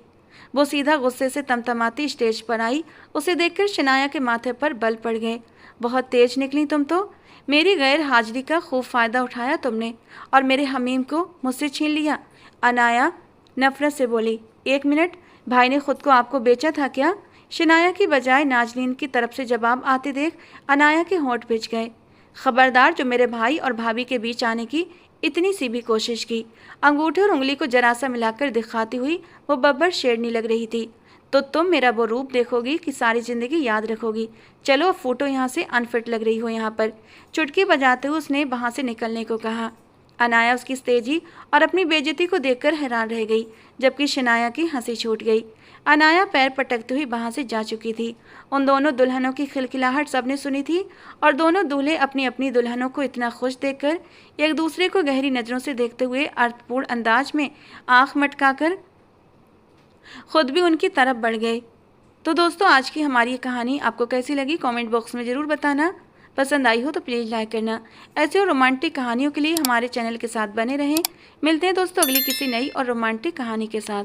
वो सीधा गुस्से से तमतमाती स्टेज पर आई। उसे देखकर शनाया के माथे पर बल पड़ गए। बहुत तेज निकली तुम तो। मेरी गैर हाजिरी का खूब फ़ायदा उठाया तुमने और मेरे हमीम को मुझसे छीन लिया। अनाया नफरत से बोली। 1 मिनट, भाई ने खुद को आपको बेचा था क्या? शनाया की बजाय नाजनीन की तरफ से जवाब आते देख अनाया के होंठ भिज गए। खबरदार जो मेरे भाई और भाभी के बीच आने की इतनी सी भी कोशिश की। अंगूठे और उंगली को जरा सा मिलाकर दिखाती हुई वो बब्बर शेरनी लग रही थी। तो तुम मेरा वो रूप देखोगी कि सारी जिंदगी याद रखोगी। चलो अब फूटो यहाँ से, अनफिट लग रही हो यहाँ पर। चुटकी बजाते हुए उसने वहाँ से निकलने को कहा। अनाया उसकी तेजी और अपनी बेइज्जती को देखकर हैरान रह गई, जबकि शनाया की हंसी छूट गई। अनाया पैर पटकती हुई वहाँ से जा चुकी थी। उन दोनों दुल्हनों की खिलखिलाहट सबने सुनी थी और दोनों दूल्हे अपनी अपनी दुल्हनों को इतना खुश देखकर एक दूसरे को गहरी नज़रों से देखते हुए अर्थपूर्ण अंदाज में आंख मटकाकर खुद भी उनकी तरफ बढ़ गए। तो दोस्तों, आज की हमारी ये कहानी आपको कैसी लगी कमेंट बॉक्स में ज़रूर बताना। पसंद आई हो तो प्लीज़ लाइक करना। ऐसे और रोमांटिक कहानियों के लिए हमारे चैनल के साथ बने रहें। मिलते हैं दोस्तों अगली किसी नई और रोमांटिक कहानी के साथ।